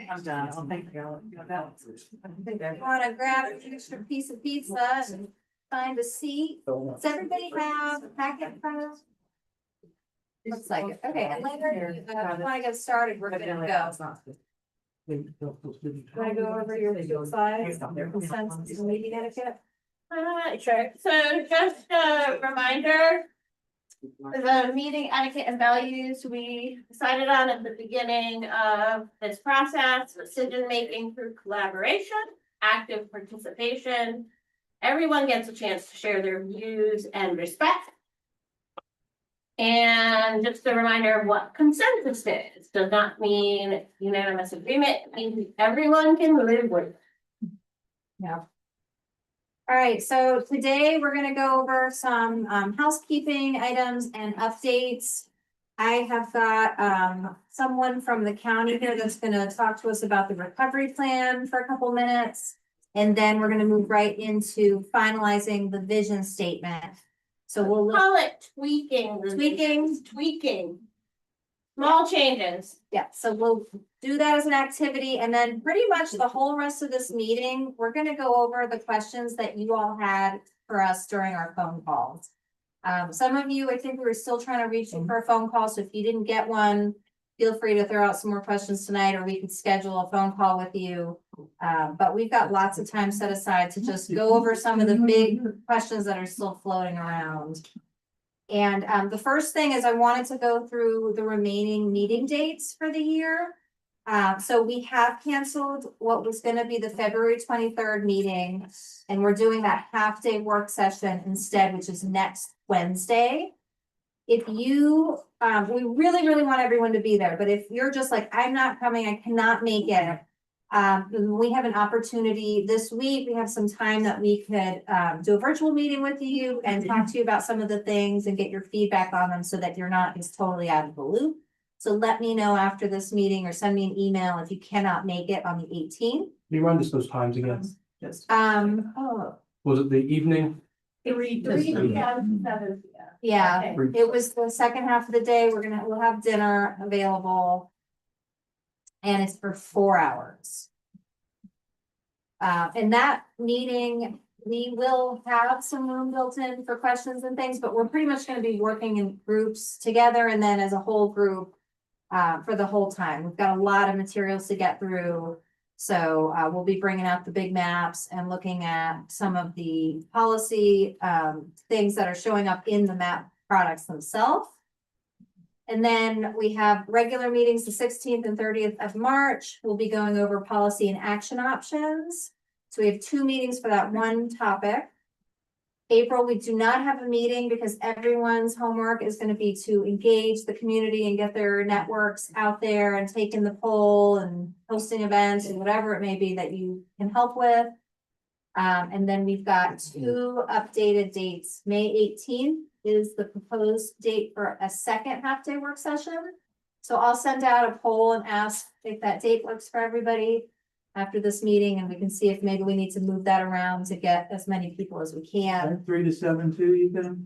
I'm done. I'll thank you. Want to grab an extra piece of pizza and find a seat? Does everybody have a packet in front of them? Looks like it. Okay, and later, if you want to get started, we're gonna go. Want to go over your two slides, your consensus and meeting etiquette? Sure. So just a reminder, the meeting etiquette and values we decided on at the beginning of this process, decision-making through collaboration, active participation. Everyone gets a chance to share their views and respect. And just a reminder of what consensus is. Does not mean unanimous agreement, it means everyone can live with it. Yeah. All right, so today we're gonna go over some housekeeping items and updates. I have got someone from the county here that's gonna talk to us about the recovery plan for a couple minutes. And then we're gonna move right into finalizing the vision statement. So we'll Call it tweaking. Tweaking. Small changes. yeah, so we'll do that as an activity, and then pretty much the whole rest of this meeting, we're gonna go over the questions that you all had for us during our phone calls. Some of you, I think we were still trying to reach you for a phone call, so if you didn't get one, feel free to throw out some more questions tonight, or we could schedule a phone call with you. But we've got lots of time set aside to just go over some of the big questions that are still floating around. And the first thing is I wanted to go through the remaining meeting dates for the year. So we have canceled what was gonna be the February 23rd meeting. And we're doing that half-day work session instead, which is next Wednesday. If you, we really, really want everyone to be there, but if you're just like, I'm not coming, I cannot make it. We have an opportunity this week. We have some time that we could do a virtual meeting with you and talk to you about some of the things and get your feedback on them so that you're not just totally out of the loop. So let me know after this meeting or send me an email if you cannot make it on the 18th. Can you run us those times again? Was it the evening? 3 p.m. 7 p.m. Yeah, Okay. it was the second half of the day. We'll have dinner available. And it's for 4 hours. In that meeting, we will have some room built in for questions and things, but we're pretty much gonna be working in groups together and then as a whole group. For the whole time. We've got a lot of materials to get through. So we'll be bringing out the big maps and looking at some of the policy things that are showing up in the map products themselves. And then we have regular meetings the 16th and 30th of March. We'll be going over policy and action options. So we have 2 meetings for that one topic. April, we do not have a meeting because everyone's homework is going to be to engage the community and get their networks out there and taking the poll and hosting events and whatever it may be that you can help with. And then we've got 2 updated dates. May 18th is the proposed date for a second half-day work session. So I'll send out a poll and ask if that date works for everybody after this meeting, and we can see if maybe we need to move that around to get as many people as we can. 3 to 7 too, you think?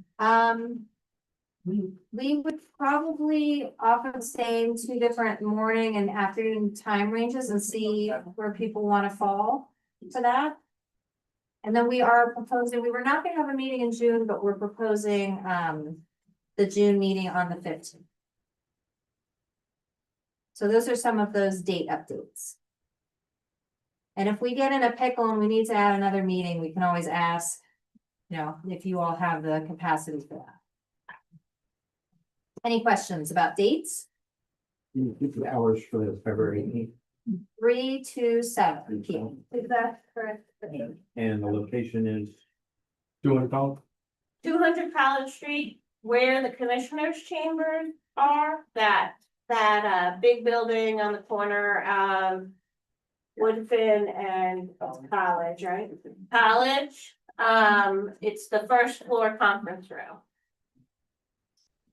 We would probably offer the same 2 different morning and afternoon time ranges and see where people want to fall for that. And then we are proposing, we were not gonna have a meeting in June, but we're proposing the June meeting on the 15th. So those are some of those date updates. And if we get in a pickle and we need to add another meeting, we can always ask, if you all have the capacity for that. Any questions about dates? The hours for the February 3 to 7 p.m. Is that correct? and the location is. Doing call? 200 College Street, where the commissioners' chambers are, that big building on the corner of Woodfin and College, right? College, it's the first floor conference room.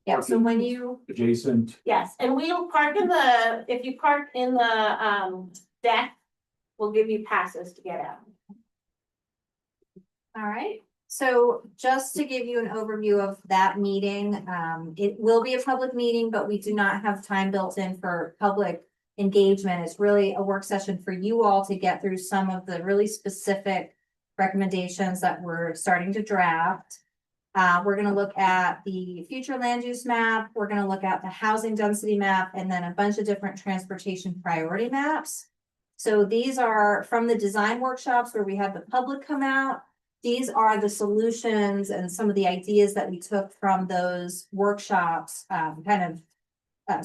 Yeah, so when you, Adjacent. Yes, and we'll park if you park in the deck, we'll give you passes to get out. all right, so just to give you an overview of that meeting, it will be a public meeting, but we do not have time built in for public engagement. It's really a work session for you all to get through some of the really specific recommendations that we're starting to draft. We're gonna look at the future land use map, we're gonna look at the housing density map, and then a bunch of different transportation priority maps. So these are from the design workshops where we had the public come out. These are the solutions and some of the ideas that we took from those workshops, kind of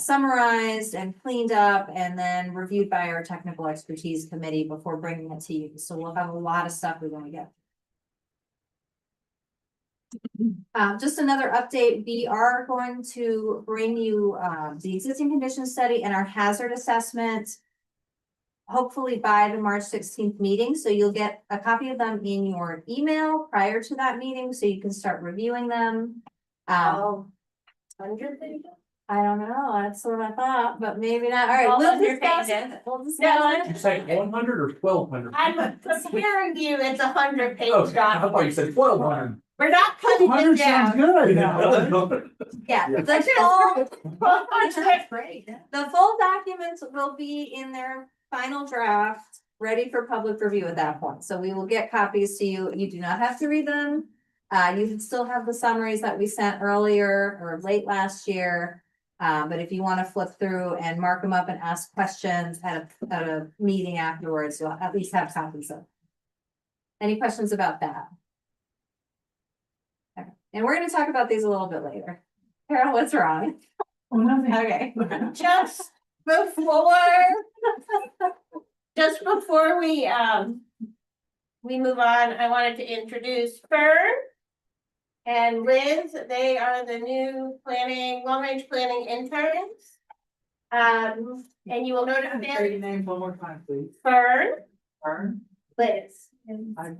summarized and cleaned up and then reviewed by our technical expertise committee before bringing it to you. So we'll have a lot of stuff we want to get. Just another update, we are going to bring you the existing condition study and our hazard assessment hopefully by the March 16th meeting. So you'll get a copy of them in your email prior to that meeting so you can start reviewing them. 100 pages? I don't know, that's what I thought, but maybe not. All right, All we'll 100 discuss pages. it. We'll discuss No, it. You say 100 or 1200? I'm comparing you, it's a 100-page Oh, I thought you document. said 1200. We're not cutting it 100 sounds down. good. Yeah, Yeah. the full documents will be in their final draft, ready for public review at that point. So we will get copies to you. You do not have to read them. You can still have the summaries that we sent earlier or late last year. But if you want to flip through and mark them up and ask questions at a meeting afterwards, you'll at least have copies of. Any questions about that? Okay. And we're going to talk about these a little bit later. Carol, what's wrong? Oh, nothing. Okay. Just before we move on, I wanted to introduce Fern and Liz. They are the new long-range planning interns. And you will notice Say your name one more time, please. Fern, Fern. Liz. I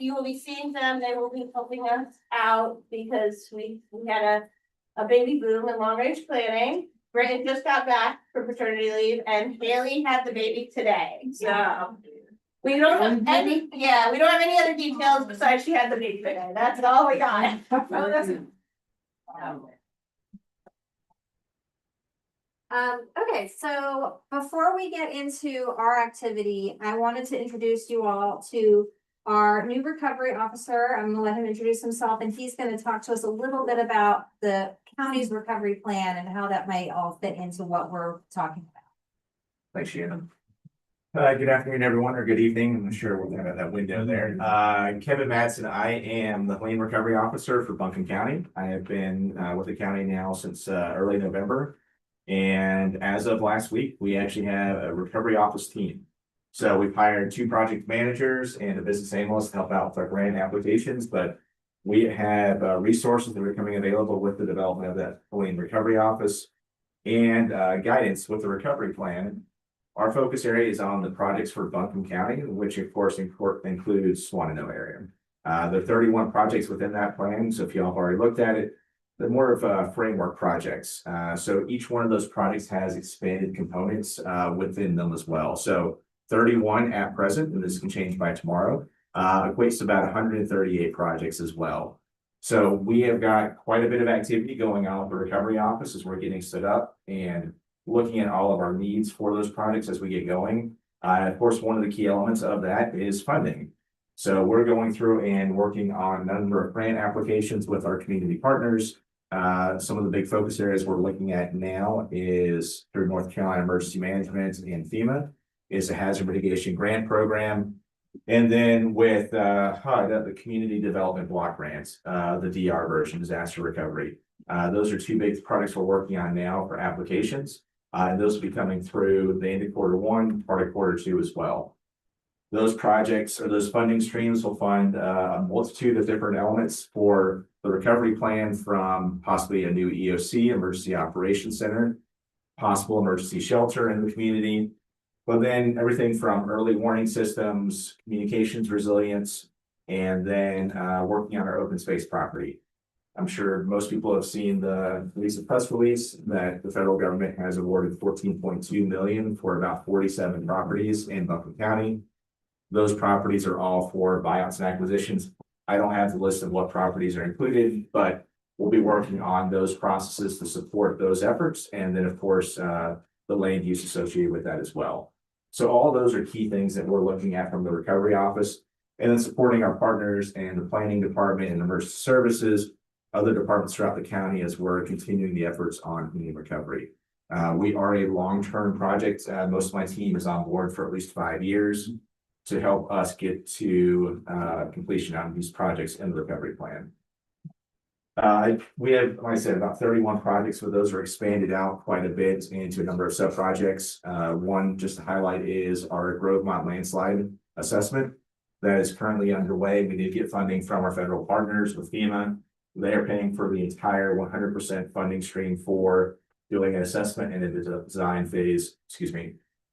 You will be seeing them, they will be helping us out because we had a baby boom in long-range planning. Britton just got back from paternity leave and Haley had the baby today, so. We don't have any, we don't have any other details besides she had the baby today, that's all we got. Okay, so before we get into our activity, I wanted to introduce you all to our new recovery officer. I'm gonna let him introduce himself and he's gonna talk to us a little bit about the county's recovery plan and how that might all fit into what we're talking about. Thanks, Shannon. Good afternoon, everyone, or good evening. I'm not sure we're gonna have that window there. Kevin Madsen, I am the Lane Recovery Officer for Buncombe County. I have been with the county now since early November. And as of last week, we actually have a recovery office team. So we've hired 2 project managers and a business analyst to help out with our grant applications, but we have resources that are becoming available with the development of that Lane Recovery Office and guidance with the recovery plan. Our focus area is on the projects for Buncombe County, which of course includes Swannanoa area. There are 31 projects within that plan, so if y'all have already looked at it, they're more of framework projects. So each one of those projects has expanded components within them as well. So 31 at present, and this can change by tomorrow, equates to about 138 projects as well. So we have got quite a bit of activity going on with the recovery office as we're getting stood up and looking at all of our needs for those projects as we get going. Of course, one of the key elements of that is funding. So we're going through and working on a number of grant applications with our community partners. Some of the big focus areas we're looking at now is through North Carolina Emergency Management and FEMA is a hazard mitigation grant program. And then with HUD, the Community Development Block Grants, the DR version, disaster recovery. Those are 2 big projects we're working on now for applications. And those will be coming through the end of Q1, part of Q2 as well. Those projects or those funding streams will fund a multitude of different elements for the recovery plan, from possibly a new EOC, Emergency Operations Center, possible emergency shelter in the community, but then everything from early warning systems, communications resilience, and then working on our open space property. I'm sure most people have seen the recent press release that the federal government has awarded $14.2 million for about 47 properties in Buncombe County. Those properties are all for buyouts and acquisitions. I don't have the list of what properties are included, but we'll be working on those processes to support those efforts. And then, of course, the land use associated with that as well. So all those are key things that we're looking at from the recovery office. And then supporting our partners and the planning department and emergency services, other departments throughout the county as we're continuing the efforts on community recovery. We are a long-term project. Most of my team is on board for at least 5 years to help us get to completion on these projects in the recovery plan. We have, like I said, about 31 projects, but those are expanded out quite a bit into a number of sub-projects. One, just to highlight, is our Grovemont landslide assessment that is currently underway. We did get funding from our federal partners with FEMA. They are paying for the entire 100% funding stream for doing an assessment and a design phase,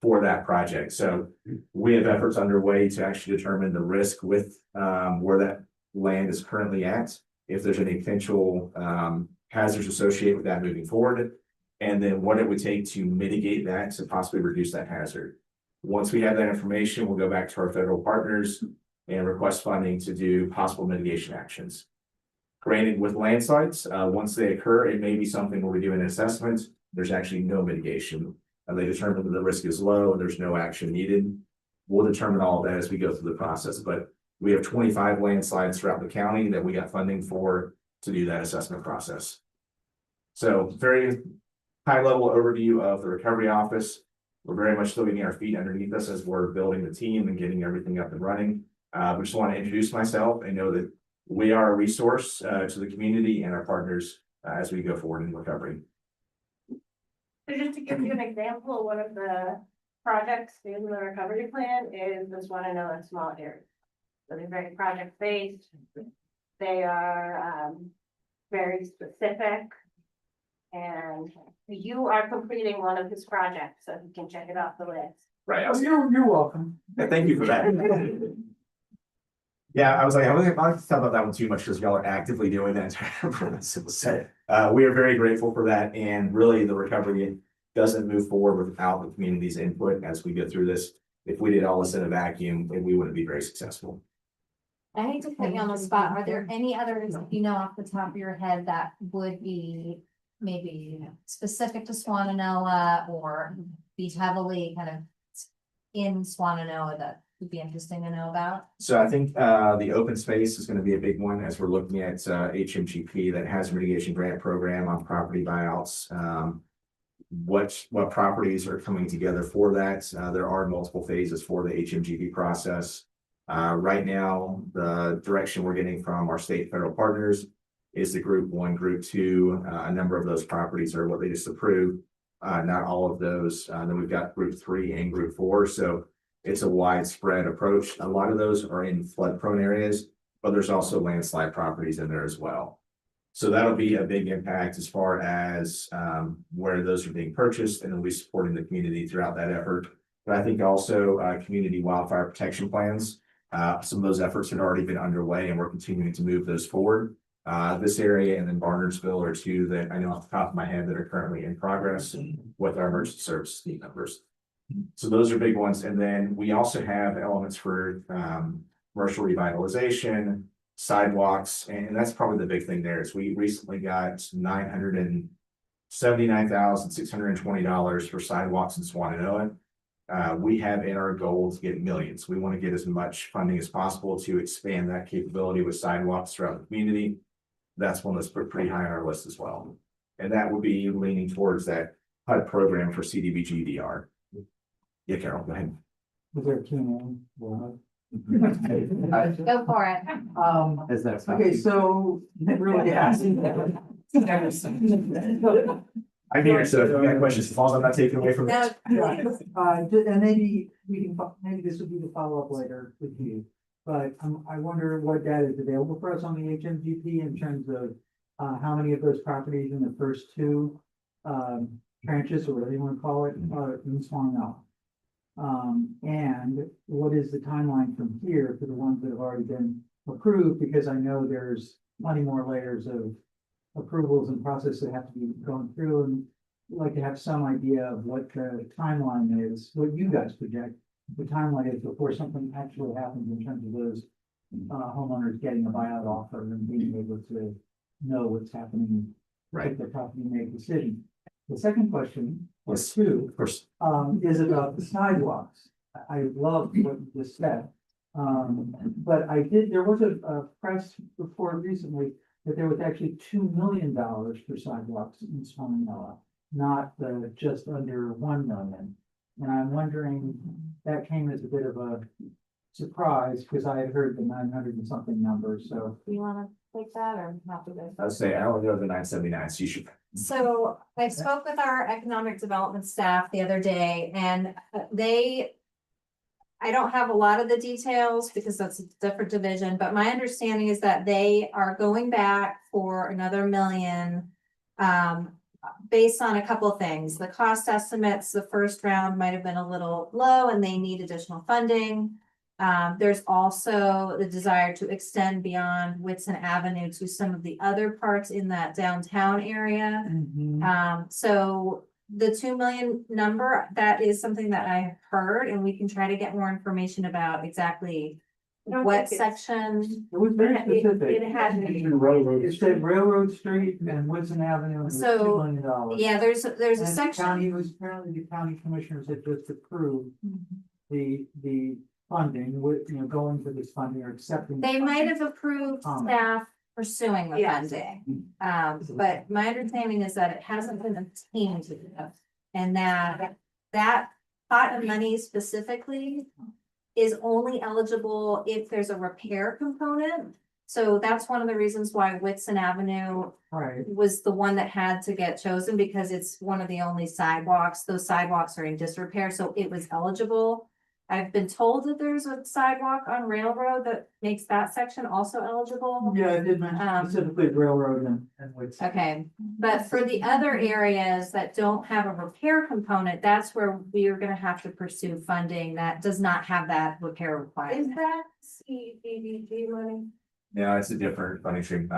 for that project. So we have efforts underway to actually determine the risk with where that land is currently at, if there's any potential hazards associated with that moving forward, and then what it would take to mitigate that to possibly reduce that hazard. Once we have that information, we'll go back to our federal partners and request funding to do possible mitigation actions. Granted, with landslides, once they occur, it may be something where we do an assessment. There's actually no mitigation. They determine that the risk is low and there's no action needed. We'll determine all of that as we go through the process, but we have 25 landslides throughout the county that we got funding for to do that assessment process. So very high level overview of the recovery office. We're very much still getting our feet underneath us as we're building the team and getting everything up and running. We just want to introduce myself and know that we are a resource to the community and our partners as we go forward in recovery. So just to give you an example, one of the projects in the recovery plan is the Swannanoa small area. So they're very project based. They are very specific. And you are completing one of his projects, so you can check it off the list. Right. You're welcome. Thank you for that. Yeah, I was like, I wasn't about to talk about that one too much because y'all are actively doing that. We are very grateful for that, and really the recovery doesn't move forward without the community's input as we go through this. If we did all this in a vacuum, we wouldn't be very successful. I hate to put you on the spot. Are there any others, you know, off the top of your head that would be maybe specific to Swannanoa or be heavily kind of in Swannanoa that would be interesting to know about? So I think the open space is going to be a big one as we're looking at HMGP, that hazard mitigation grant program on property buyouts. What properties are coming together for that? There are multiple phases for the HMGP process. Right now, the direction we're getting from our state and federal partners is the group 1, group 2. A number of those properties are what they just approved. Not all of those. Then we've got group 3 and group 4. So it's a widespread approach. A lot of those are in flood prone areas, but there's also landslide properties in there as well. So that'll be a big impact as far as where those are being purchased, and then we supporting the community throughout that effort. But I think also community wildfire protection plans. Some of those efforts had already been underway and we're continuing to move those forward. This area and then Barnersville are 2 that I know off the top of my head that are currently in progress with our emergency service team members. So those are big ones. And then we also have elements for commercial revitalization, sidewalks, and that's probably the big thing there is we recently got $979,620 for sidewalks in Swannanoa. We have in our goal to get millions. We want to get as much funding as possible to expand that capability with sidewalks throughout the community. That's one that's pretty high on our list as well. And that would be leaning towards that HUD program for CDBG-DR. Yeah, Carol, go ahead. Was there a Q&A? Well, Go for it. Is that Okay, so really asking. I'm here, so if you got questions, as long as I'm not taking away from No, it. And maybe we can, maybe this would be the follow-up later with you. But I wonder what data is available for us on the HMGP in terms of how many of those properties in the first 2 tranches, or whatever you want to call it, are in Swannanoa. And what is the timeline from here for the ones that have already been approved? Because I know there's plenty more layers of approvals and process that have to be gone through, and I'd like to have some idea of what the timeline is, what you guys project the timeline is before something actually happens in terms of those homeowners getting a buyout offer and being able to know what's happening. Right. If the property make decision. The second question, or Yes. two, Of course, is about the sidewalks. I love what you just said. But there was a press report recently that there was actually $2 million for sidewalks in Swannanoa, not just under 1 million. And I'm wondering, that came as a bit of a surprise, because I had heard the 900 and something number, so. Do you wanna take that or not do this? I would say I don't know the 979, so you should. So I spoke with our economic development staff the other day and I don't have a lot of the details because that's a different division, but my understanding is that they are going back for another million. Based on a couple of things, the cost estimates, the first round might have been a little low and they need additional funding. There's also the desire to extend beyond Whitson Avenue to some of the other parts in that downtown area. So the 2 million number, that is something that I heard, and we can try to get more information about exactly don't what think it's- section. It was very It specific. had. It said Railroad Street and Woodson Avenue, and it was So, $2 million. Yeah, there's a And section. county was, apparently the county commissioners had just approved the funding with, going for this funding or accepting. They might have approved Comment. staff pursuing the Yes. funding. But my understanding is that it hasn't been obtained yet. And that pot of money specifically is only eligible if there's a repair component. So that's one of the reasons why Whitson Avenue Right, was the one that had to get chosen, because it's one of the only sidewalks. Those sidewalks are in disrepair, so it was eligible. I've been told that there's a sidewalk on Railroad that makes that section also eligible. yeah, it did mention specifically railroad and Woodson. Okay, but for the other areas that don't have a repair component, that's where we are gonna have to pursue funding that does not have that repair Is requirement. that CDBG money? No, it's a different funding stream.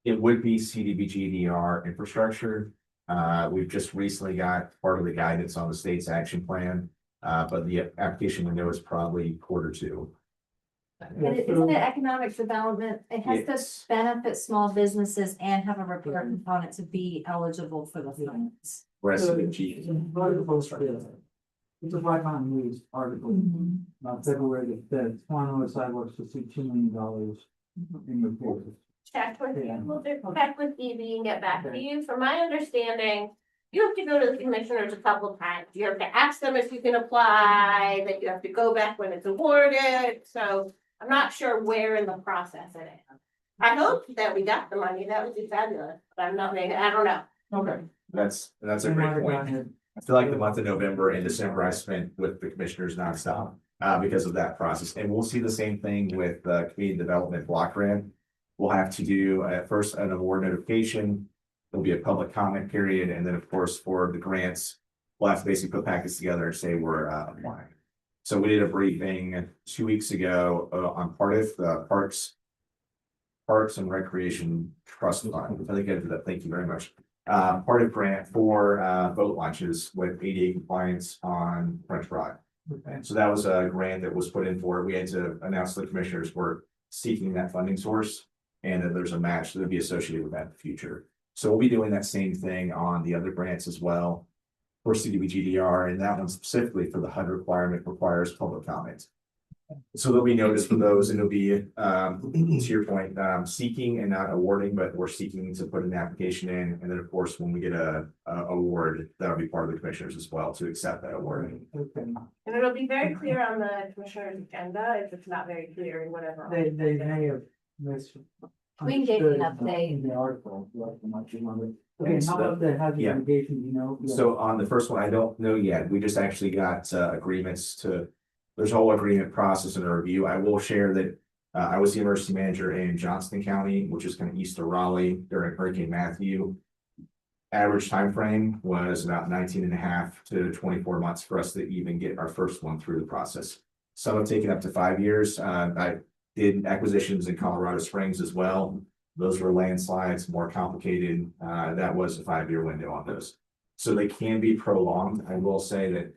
It would be CDBG-DR infrastructure. We've just recently got part of the guidance on the state's action plan. But the application window is probably Q2. And isn't it economic development? It has Yes. to benefit small businesses and have a repair component to be eligible for the funds. Whereas So CDBG, it's an article for this. It's a Black Mountain News article, February, that Swannanoa sidewalks to see $2 million in report. Check with Yeah. you, we'll just check with DB and get back to you. From my understanding, you have to go to the commissioners a couple times. You have to ask them if you can apply, then you have to go back when it's awarded. So I'm not sure where in the process it is. I hope that we got the money. That would be fabulous, but I'm not, I don't know. Okay. that's a great point. I feel like the month of November and December I spent with the commissioners nonstop, because of that process. And we'll see the same thing with, community development block grant. We'll have to do at first an award notification. There'll be a public comment period, and then of course for the grants, we'll have to basically put packets together and say we're applying. So we did a briefing 2 weeks ago on part of the Parks and Recreation Trust Fund. I think I did that. Thank you very much. Part of grant for boat launches with ADA compliance on French Broad. Okay. So that was a grant that was put in for, we had to announce to the commissioners we're seeking that funding source. And that there's a match that would be associated with that in the future. So we'll be doing that same thing on the other grants as well. For CDBG-DR, and that one specifically for the HUD requirement requires public comment. So there'll be notice for those, and it'll be, to your point, seeking and not awarding, but we're seeking to put an application in. And then, of course, when we get a award, that'll be part of the commissioners as well to accept that award. Okay. And it'll be very clear on the commissioner's agenda if it's not very clear in whatever. They may have missed. We can give you an understood update. In the article, like, much you want it. Okay, how about the hazard Yeah. mitigation, you know? Yeah. So on the first one, I don't know yet. We just actually got agreements to, there's a whole agreement process and a review. I will share that I was the emergency manager in Johnston County, which is kind of east of Raleigh during Hurricane Matthew. Average time frame was about 19 and a half to 24 months for us to even get our first one through the process. Some have taken up to 5 years. I did acquisitions in Colorado Springs as well. Those were landslides, more complicated. That was a 5-year window on those. So they can be prolonged. I will say that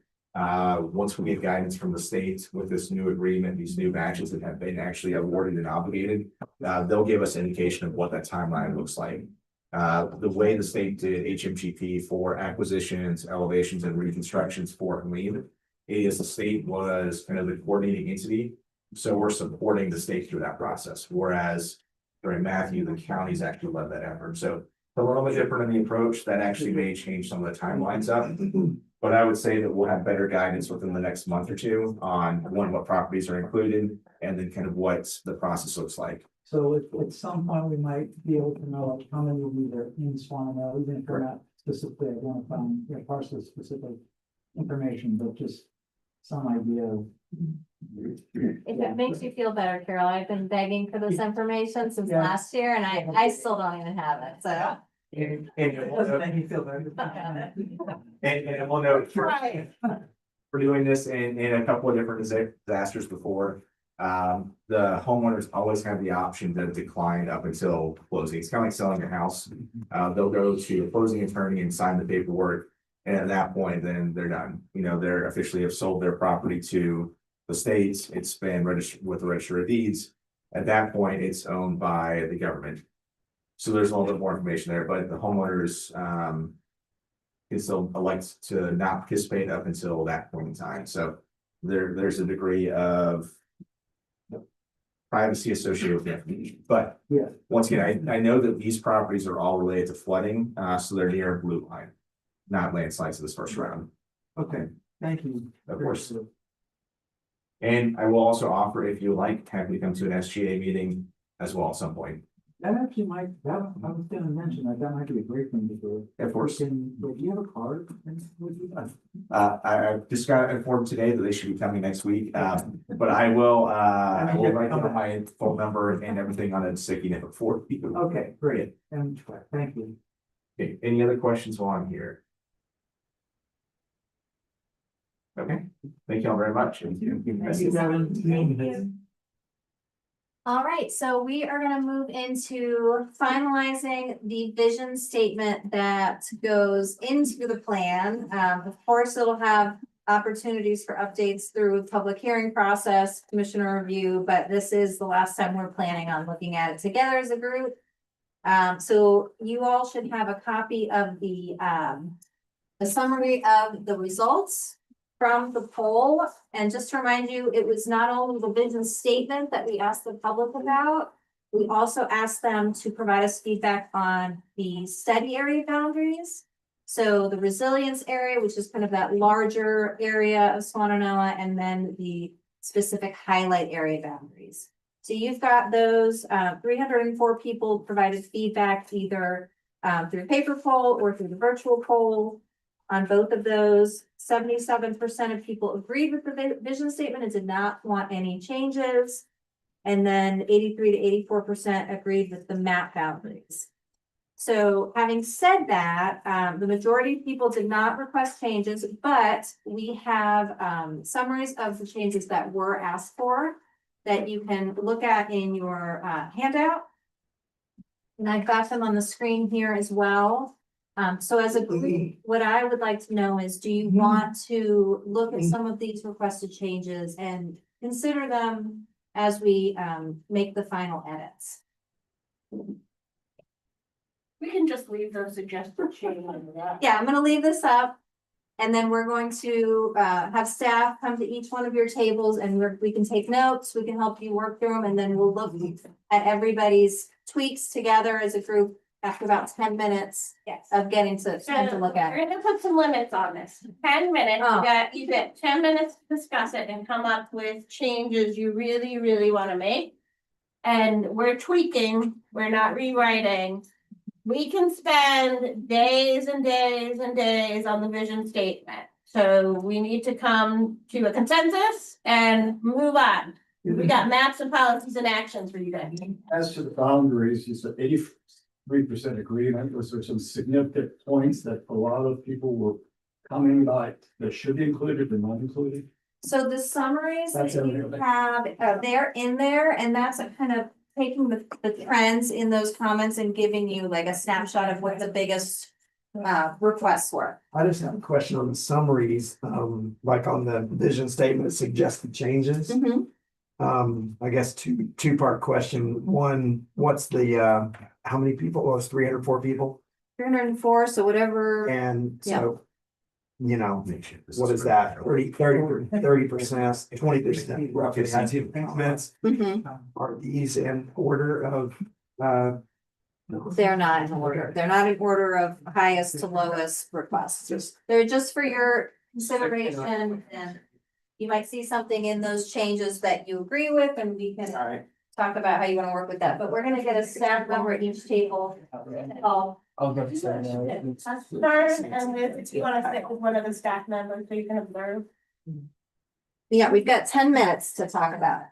once we get guidance from the state with this new agreement, these new batches that have been actually awarded and obligated, they'll give us indication of what that timeline looks like. The way the state did HMGP for acquisitions, elevations and reconstructions for Helene is the state was kind of the coordinating entity. So we're supporting the state through that process, whereas during Matthew, the counties actually led that effort. So it's a little bit different in the approach that actually may change some of the timelines up. But I would say that we'll have better guidance within the next month or two on one, what properties are included, and then kind of what the process looks like. So at some point, we might be able to know like, how many will be there in Swannanoa, even if we're not specifically identifying, parcel specific information, but just some idea of. If it makes you feel better, Carol, I've been begging for this information since Yeah. last year and I still don't even have it, so. And Doesn't make me feel better. and we'll note for we're doing this in a couple of different disasters before. The homeowners always have the option to decline up until closing. It's kind of like selling a house. They'll go to a closing attorney and sign the paperwork. And at that point, then they're done. You know, they're officially have sold their property to the states. It's been registered with the Register of Deeds. At that point, it's owned by the government. So there's a little bit more information there, but the homeowners can still elect to not participate up until that point in time. So there's a degree of privacy associated with the information. But Yeah. once again, I know that these properties are all related to flooding, so they're near blue line, not landslides in this first round. Okay, thank you. Of course. And I will also offer, if you like, have me come to an SGA meeting as well at some point. That actually might, I was gonna mention that might be a great thing to do. Of course. Do you have a card? Would you like? I just got informed today that they should be coming next week, but I will write down my phone number and everything on a sticky note for you. Okay, great, and thank you. Okay, any other questions while I'm here? Okay, thank you all very much. Thank you, Kevin. All right, so we are gonna move into finalizing the vision statement that goes into the plan. Of course, it'll have opportunities for updates through public hearing process, commissioner review, but this is the last time we're planning on looking at it together as a group. So you all should have a copy of the summary of the results from the poll. And just to remind you, it was not only the vision statement that we asked the public about, we also asked them to provide us feedback on the study area boundaries. So the resilience area, which is kind of that larger area of Swannanoa, and then the specific highlight area boundaries. So you've got those, 304 people provided feedback either through paper poll or through the virtual poll. On both of those, 77% of people agreed with the vision statement and did not want any changes. And then 83 to 84% agreed with the map boundaries. So having said that, the majority of people did not request changes, but we have summaries of the changes that were asked for that you can look at in your handout. And I've got them on the screen here as well. So as a group, what I would like to know is, do you want to look at some of these requested changes and consider them as we make the final edits? We can just leave those suggested changes. Yeah, I'm gonna leave this up. And then we're going to have staff come to each one of your tables and we can take notes, we can help you work through them, and then we'll look at everybody's tweaks together as a group after about 10 minutes Yes. of getting to look at We're it. gonna put some limits on this. 10 minutes, Oh. you get 10 minutes to discuss it and come up with changes you really, really wanna make. And we're tweaking, we're not rewriting. We can spend days and days and days on the vision statement. So we need to come to a consensus and move on. We got maps and policies and actions for you guys. As to the boundaries, you said 83% agreement. Was there some significant points that a lot of people were coming by that should be included and not included? So the summaries that That's you everything. have, they're in there, and that's a kind of taking the trends in those comments and giving you like a snapshot of what the biggest requests were. I just have a question on the summaries, like on the vision statement, suggested changes. I guess two-part question. One, what's the, how many people? Oh, it's 304 people. 304, so whatever, And Yeah. so, you know, what is that? 30%, 20%, roughly. Comments. Mhm, Are these in order of, they're not in order. They're not in order of highest to lowest requests. They're just for your consideration, and you might see something in those changes that you agree with, and we can talk about how you want to work with that. But we're gonna get a staff member at each table. Start, and if you wanna stick with one of the staff members, so you can observe. Yeah, we've got 10 minutes to talk about it.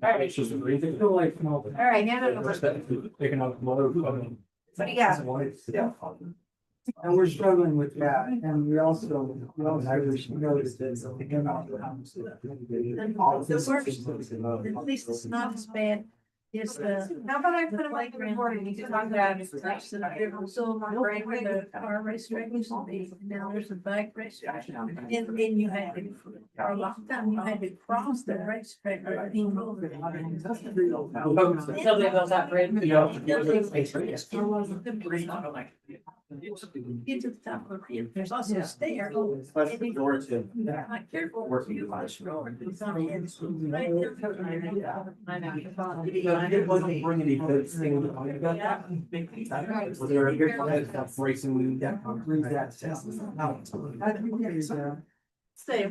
It's just a breathing. Feel like, no, All right, hand it over. Economic model. What do you got? and we're struggling with that, and we also noticed that. At least it's not as bad. It's the. How about I put a mic recording? You can talk about it. So right where the car racetrack used to be, now there's a bike racetrack. And you had to, for a long time, you had to cross the racetrack. or being over. Tell me about that bridge. Get to the top of the hill, there's also a stair. Not careful. You push forward, it's on the end. Right there. It wasn't bring any good thing to talk about that. Was there a good that racing? Stay.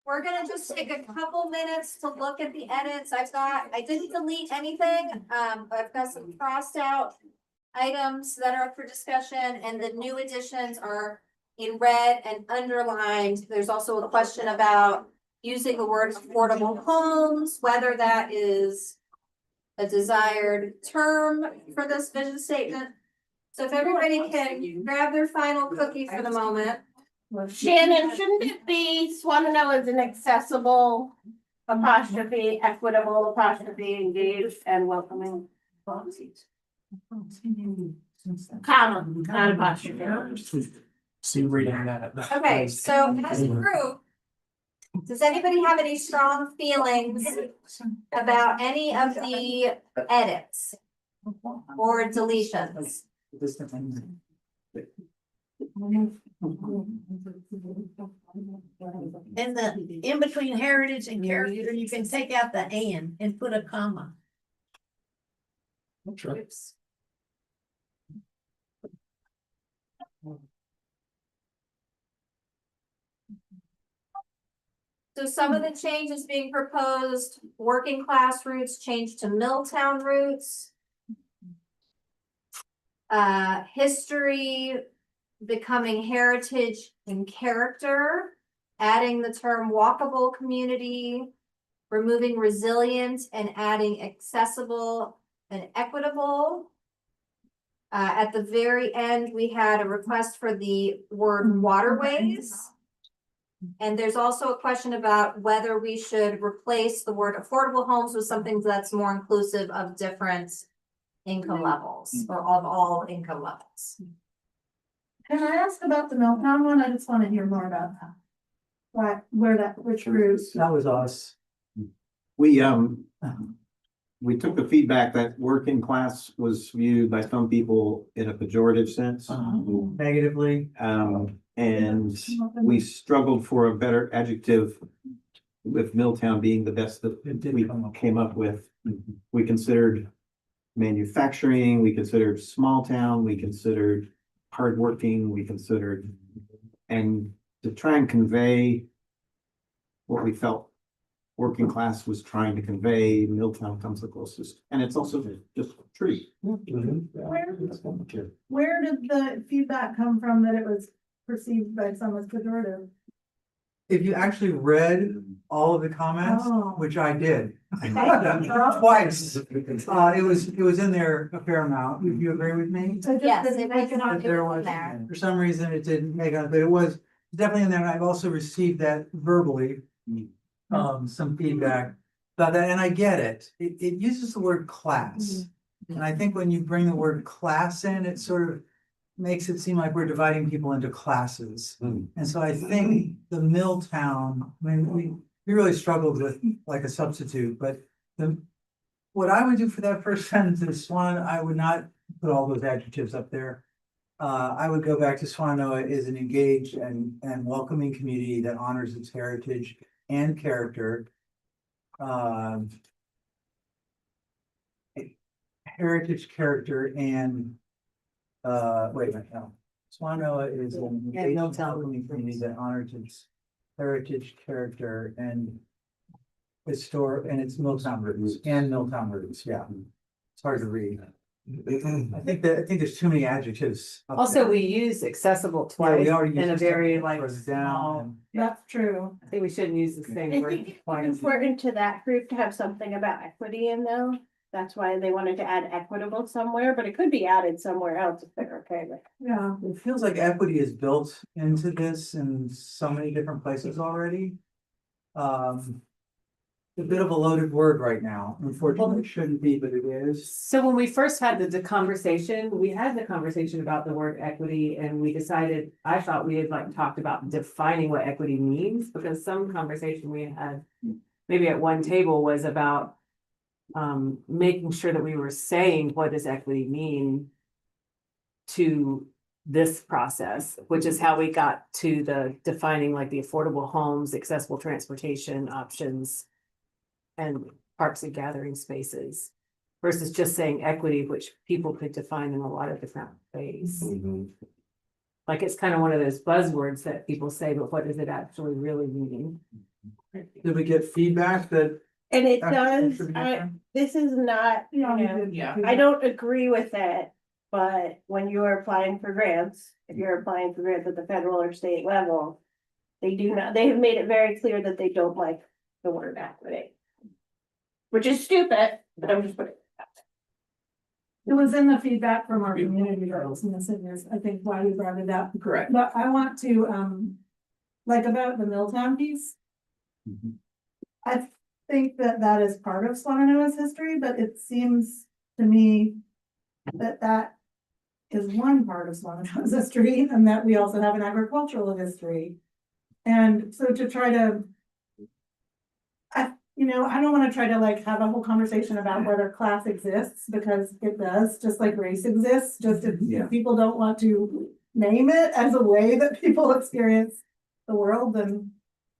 We're gonna just take a couple minutes to look at the edits. I didn't delete anything. I've got some crossed out items that are up for discussion, and the new additions are in red and underlined. There's also a question about using the word affordable homes, whether that is a desired term for this vision statement. So if everybody can grab their final cookie for the moment. Shannon, shouldn't it be Swannanoa is an accessible apostrophe, equitable apostrophe, engaged and welcoming? Comma, not apostrophe. See reading that. Okay, so as a group, does anybody have any strong feelings about any of the edits or deletions? And the, in between heritage and character, you can take out the and put a comma. So some of the changes being proposed, working class roots changed to Milltown roots. History becoming heritage and character, adding the term walkable community, removing resilient and adding accessible and equitable. At the very end, we had a request for the word waterways. And there's also a question about whether we should replace the word affordable homes with something that's more inclusive of different income levels or of all income levels. Can I ask about the Milltown one? I just want to hear more about that. What, where that, which route? That was us. We took the feedback that working class was viewed by some people in a pejorative sense. Negatively. And we struggled for a better adjective with Milltown being the best that we came up with. We considered manufacturing, we considered small town, we considered hardworking, we considered, and to try and convey what we felt working class was trying to convey, Milltown comes the closest. And it's also just tree. Where did the feedback come from that it was perceived by some as pejorative? If you actually read all of the comments, Oh. which I did. Twice. It was in there a fair amount. Would you agree with me? So just Yes, that it they was cannot not There in was, there. for some reason it didn't make it, but it was definitely in there. And I've also received that verbally. Some feedback about that, and I get it. It uses the word class. And I think when you bring the word class in, it sort of makes it seem like we're dividing people into classes. And so I think the Milltown, I mean, we really struggled with like a substitute, but what I would do for that first sentence is I would not put all those adjectives up there. I would go back to Swannanoa is an engaged and welcoming community that honors its heritage and character. Heritage, character, and wait a minute, no. Swannanoa is an engaged and welcoming community that honors its heritage, character, and its Milltown roots, yeah. It's hard to read. I think there's too many adjectives. up Also, there. we use accessible Yeah, twice we already in a used very accessible like further down small. and- That's true. I think we shouldn't use the same I word think it's twice. important to that group to have something about equity in though. That's why they wanted to add equitable somewhere, but it could be added somewhere else if they're okay with. Yeah, it feels like equity is built into this in so many different places already. A bit of a loaded word right now. Unfortunately, it shouldn't be, but it is. So when we first had the conversation, we had the conversation about the word equity and we decided, I thought we had like talked about defining what equity means, because some conversation we had maybe at one table was about making sure that we were saying, what does equity mean to this process, which is how we got to the defining like the affordable homes, accessible transportation options, and parks and gathering spaces, versus just saying equity, which people could define in a lot of different ways. Like it's kind of one of those buzzwords that people say, but what does it actually really mean? Did we get feedback that? And it actually does, should be I, different? this is not, you know, I don't agree with it. But when you are applying for grants, if you're applying for grants at the federal or state level, they have made it very clear that they don't like the word equity. Which is stupid, but I'm just putting. It was in the feedback from our community girls and this is, I think, why we brought it up. Correct. But I want to, like about the Milltown piece. I think that is part of Swannanoa's history, but it seems to me that is one part of Swannanoa's history, and that we also have an agricultural history. And so to try to. I don't wanna try to like have a whole conversation about whether class exists, because it does, just like race exists, just if people don't want to name it as a way that people experience the world, then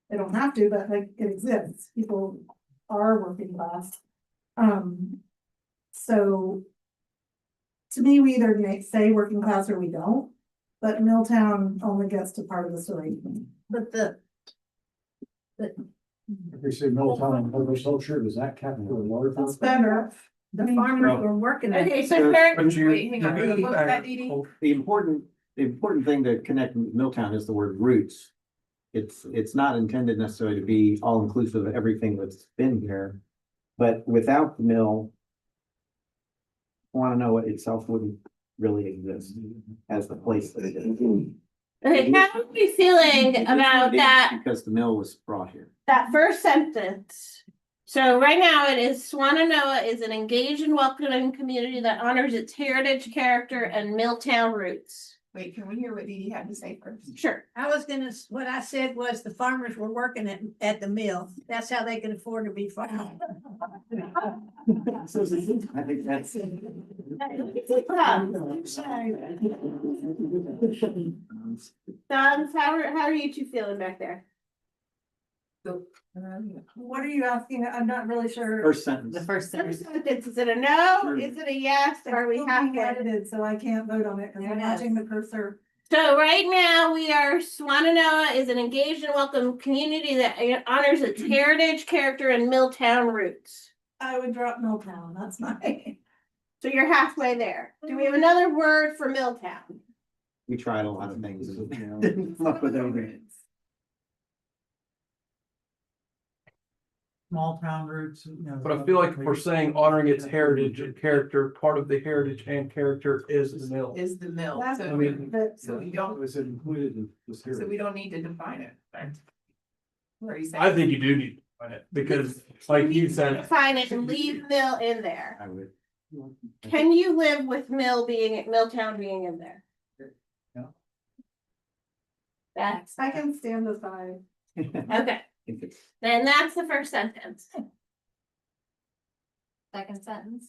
they don't have to, but like it exists. People are working class. So to me, we either say working class or we don't, but Milltown only gets to part of the story. But the, If we say Milltown and agriculture, does that capture the water? That's better. the farmers were working at. Okay, so Karen, But you- wait, hang on, what was that, Dee Dee? The important thing to connect with Milltown is the word roots. It's not intended necessarily to be all inclusive of everything that's been here, but without the mill, Swannanoa itself wouldn't really exist as the place that it is. Okay, how are we feeling about that, Because the mill was brought here. that first sentence? So right now it is Swannanoa is an engaged and welcoming community that honors its heritage, character, and Milltown roots. Wait, can we hear what Dee Dee had to say first? Sure. What I said was the farmers were working at the mill. That's how they could afford to be farming. I think that's. Don, how are you two feeling back there? What are you asking? I'm not really sure. First sentence. The first First sentence. sentence, is it a no? Is it a yes? Are we It's happy? being edited, so I can't vote on it, because I'm Yes. watching the cursor. So right now we are Swannanoa is an engaged and welcome community that honors its heritage, character, and Milltown roots. I would drop Milltown, that's my. So you're halfway there. Do we have another word for Milltown? We tried a lot of things. and didn't come up with anything. Small town roots, But I feel like if we're saying honoring its heritage and character, part of the heritage and character is the mill. Is the mill, That's I mean, but so we don't, Was it included in this here? so we don't need to define it, right? What are you saying? I think you do need to find it, because like you said, Define it and leave mill in there. I would. Can you live with Milltown being in there? Yeah. That's, I can stand aside. okay, then that's the first sentence. Second sentence.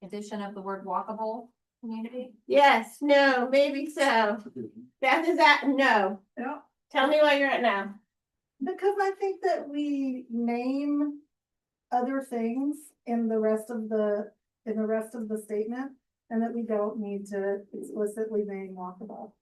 Addition of the word walkable community. Yes, no, maybe so. Beth, is that no? Yeah. Tell me why you're at no. Because I think that we name other things in the rest of the statement, and that we don't need to explicitly name walkable.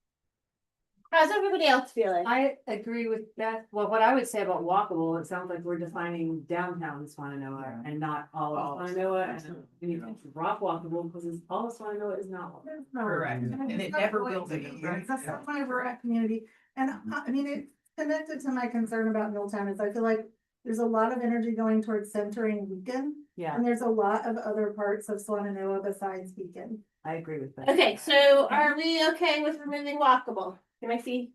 How's everybody else feeling? I agree with Beth. Well, what I would say about walkable, it sounds like we're defining downtown Swannanoa and not all of Swannanoa. And we need to drop walkable because all of Swannanoa is not. Correct, and it never will be, right? That's not my rural community, and I mean, it's connected to my concern about Milltown, is I feel like there's a lot of energy going towards centering Beacon, Yeah, and there's a lot of other parts of Swannanoa besides Beacon. I agree with that. Okay, so are we okay with removing walkable? Can I see?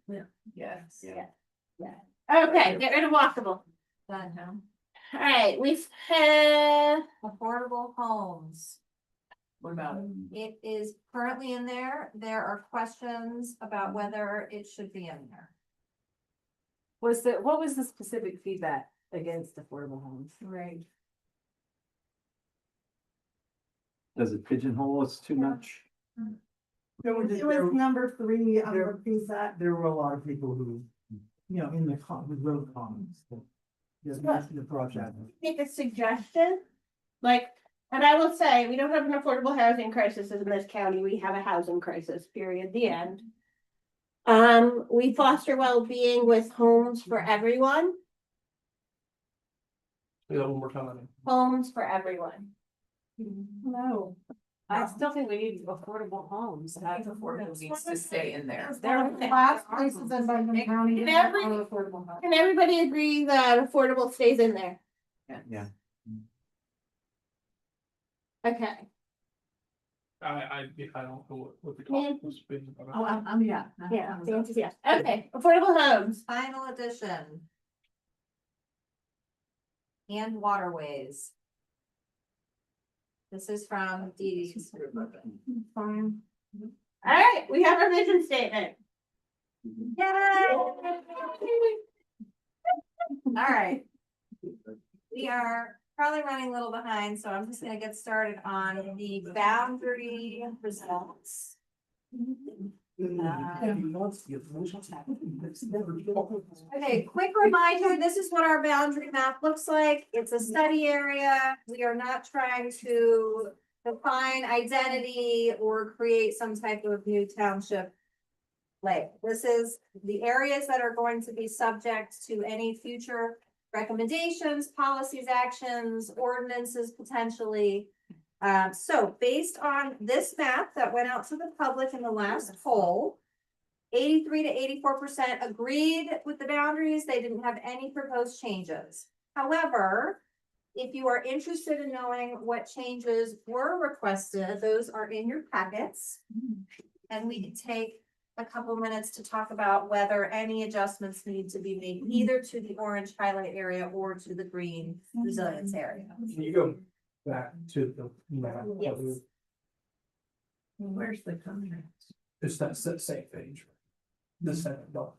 Yes. Okay, get rid of walkable. Done, huh? All right, we've had, Affordable homes. What about it? It is currently in there. There are questions about whether it should be in there. What was the specific feedback against affordable homes? Right. Does it pigeonhole us too much? There were, It was number 3 on there- the feedback. there were a lot of people who, in the who wrote comments. The project. make a suggestion, like, and I will say, we don't have an affordable housing crisis in this county, we have a housing crisis, period, the end. We foster well-being with homes for everyone, say that one more time. homes for everyone. No. I still think we need affordable homes. I think affordable needs to stay in there. It's one of the last places in Buncombe County. In that have every- affordable housing. Can everybody agree that affordable stays in there? Yeah. Okay, I don't know what the cost was. Yeah. yeah, the answer is yes, okay, affordable homes, Final edition. And waterways. This is from Dee Dee's group. Fine. All right, we have our vision statement. Yay! All right. We are probably running a little behind, so I'm just gonna get started on the boundary results. Okay, quick reminder, this is what our boundary map looks like. It's a study area. We are not trying to define identity or create some type of new township. Like, this is the areas that are going to be subject to any future recommendations, policies, actions, ordinances potentially. So based on this map that went out to the public in the last poll, 83 to 84% agreed with the boundaries. They didn't have any proposed changes. However, if you are interested in knowing what changes were requested, those are in your packets. And we can take a couple minutes to talk about whether any adjustments need to be made either to the orange highlight area or to the green resilience area. Can you go back to the map? Yes. Where's the comment? It's that same page. The second dot.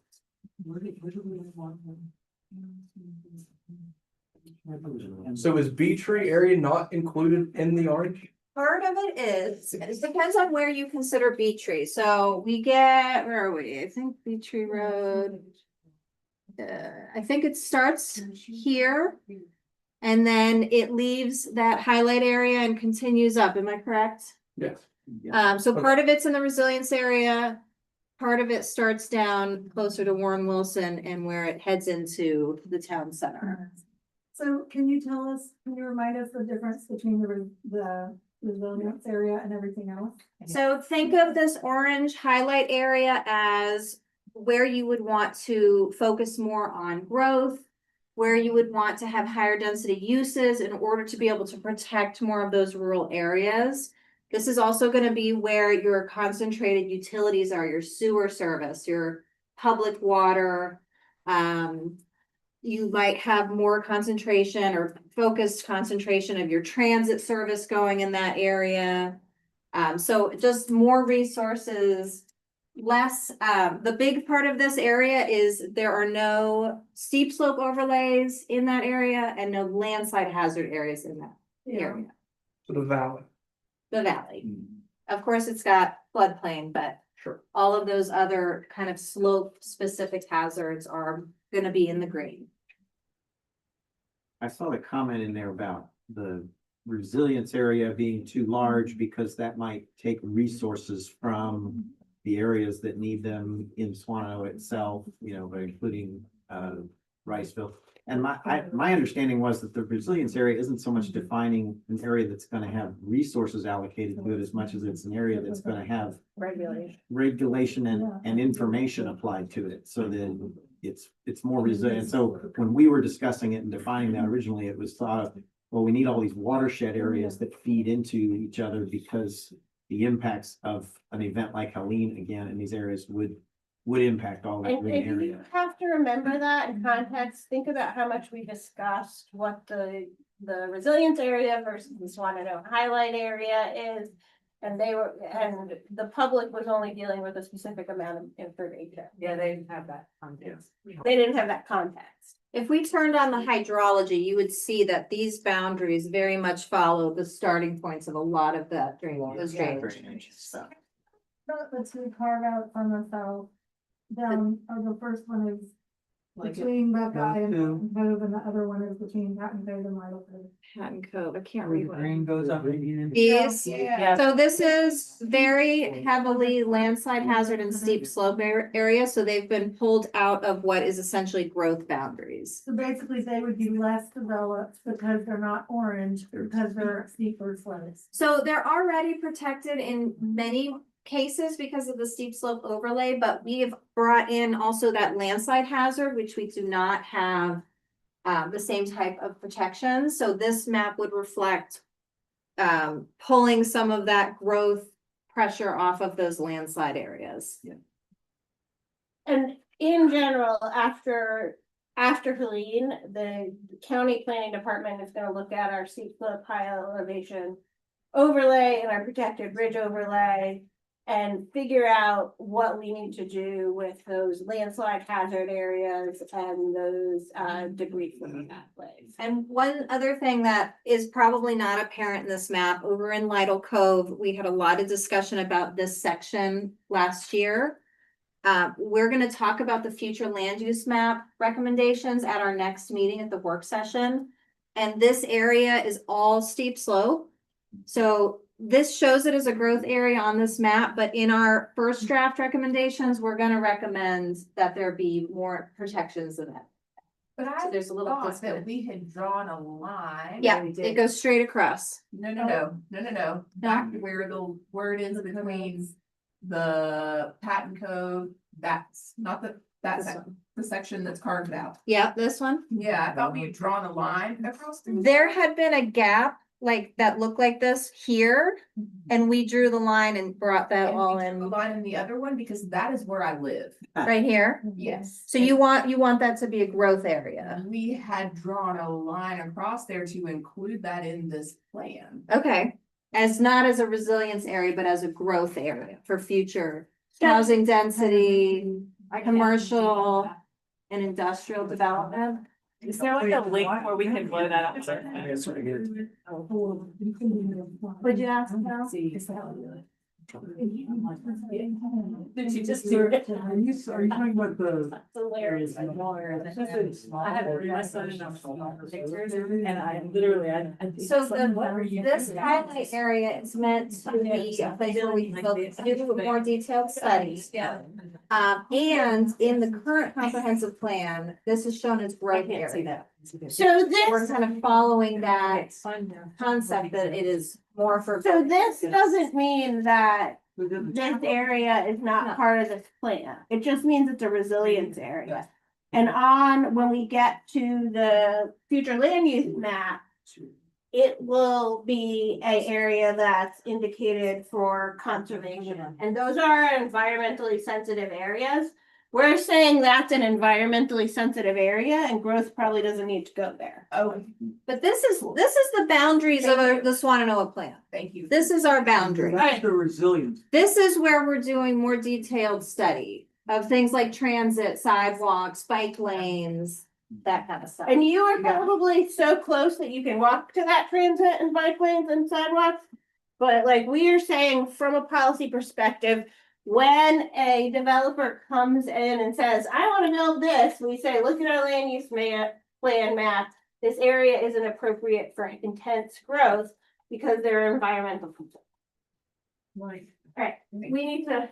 So is Bee Tree area not included in the orange? Part of it is, it depends on where you consider Bee Tree. So we get, where are we? I think Bee Tree Road. I think it starts here. And then it leaves that highlight area and continues up. Am I correct? Yes. So part of it's in the resilience area. Part of it starts down closer to Warren Wilson and where it heads into the town center. So can you remind us the difference between the resilience area and everything else? So think of this orange highlight area as where you would want to focus more on growth, where you would want to have higher density uses in order to be able to protect more of those rural areas. This is also going to be where your concentrated utilities are, your sewer service, your public water. You might have more concentration or focused concentration of your transit service going in that area. So just more resources, less, the big part of this area is there are no steep slope overlays in that area and no landslide hazard areas in that area. So the valley. The valley. Of course, it's got floodplain, but Sure. all of those other kind of slope specific hazards are gonna be in the green. I saw a comment in there about the resilience area being too large because that might take resources from the areas that need them in Swannanoa itself, by including Riceville. And my understanding was that the resilience area isn't so much defining an area that's gonna have resources allocated to it as much as it's an area that's gonna have regulation and information applied to it, so that it's more resilient. So when we were discussing it and defining that originally, it was thought of, well, we need all these watershed areas that feed into each other because the impacts of an event like Helene again in these areas would impact all that And green you area. have to remember that in context. Think about how much we discussed what the resilience area versus the Swannanoa highlight area is. And the public was only dealing with a specific amount of information. Yeah, they didn't have that context. They didn't have that context. If we turned on the hydrology, you would see that these boundaries very much follow the starting points of a lot of that those drainage. So. Let's carve out on the south. Down, the first one is Like between Buckeye and Cove. Patton Cove, and the other one is between Patton Cove and Lytle Cove. Patton Cove, I can't read what. Green goes up again. These, Yeah. so this is very heavily landslide hazard and steep slope area, so they've been pulled out of what is essentially growth boundaries. So basically, they would be less developed because they're not orange, because they're steeper slopes. So they're already protected in many cases because of the steep slope overlay, but we have brought in also that landslide hazard, which we do not have the same type of protection. So this map would reflect pulling some of that growth pressure off of those landslide areas. Yeah. And in general, after Helene, the county planning department is gonna look at our steep slope high elevation overlay and our protected ridge overlay. and figure out what we need to do with those landslide hazard areas and those debris from pathways. And one other thing that is probably not apparent in this map, over in Lytle Cove, we had a lot of discussion about this section last year. We're gonna talk about the future land use map recommendations at our next meeting at the work session. And this area is all steep slope. So this shows it as a growth area on this map, but in our first draft recommendations, we're gonna recommend that there be more protections than that. But So I there's a little thought that disconnect. we had drawn a line. Yeah, it goes straight across. No. Back to where it is between the patent code, that's not the section that's carved out. Yeah, this one. Yeah, I thought we had drawn a line across. there. There had been a gap like that looked like this here, and we drew the line and brought that And all we drew a in line in the other one because that is where I live. right here. Yes. So you want that to be a growth area. We had drawn a line across there to include that in this plan. Okay, as not as a resilience area, but as a growth area for future housing density, commercial and industrial development. Is there like a link where we can blow that up? Would you ask now? Did you just do it? Are you talking about the? Hilarious. I have my son enough pictures and I literally, So this highlight area is meant to be a place where we can do a more detailed study. Yeah. And in the current comprehensive plan, this is shown as I growth can't see area. that. So We're this, kind of following that concept that it is more for. so this doesn't mean that this area is No. not part of this plan. It just means it's a resilience area. And on, when we get to the future land use map, it will be a area that's indicated for conservation. And those are environmentally sensitive areas. We're saying that's an environmentally sensitive area and growth probably doesn't need to go there. Oh, But this is the boundaries of the Swannanoa plan. thank you. This is our boundary. That's the resilience. This is where we're doing more detailed study of things like transit, sidewalks, bike lanes, that kind of stuff. And you are probably so close that you can walk to that transit and bike lanes and sidewalks. But like we are saying from a policy perspective, when a developer comes in and says, I want to build this, we say, look at our land use plan map. This area isn't appropriate for intense growth because there are environmental concerns. Alright, we need to,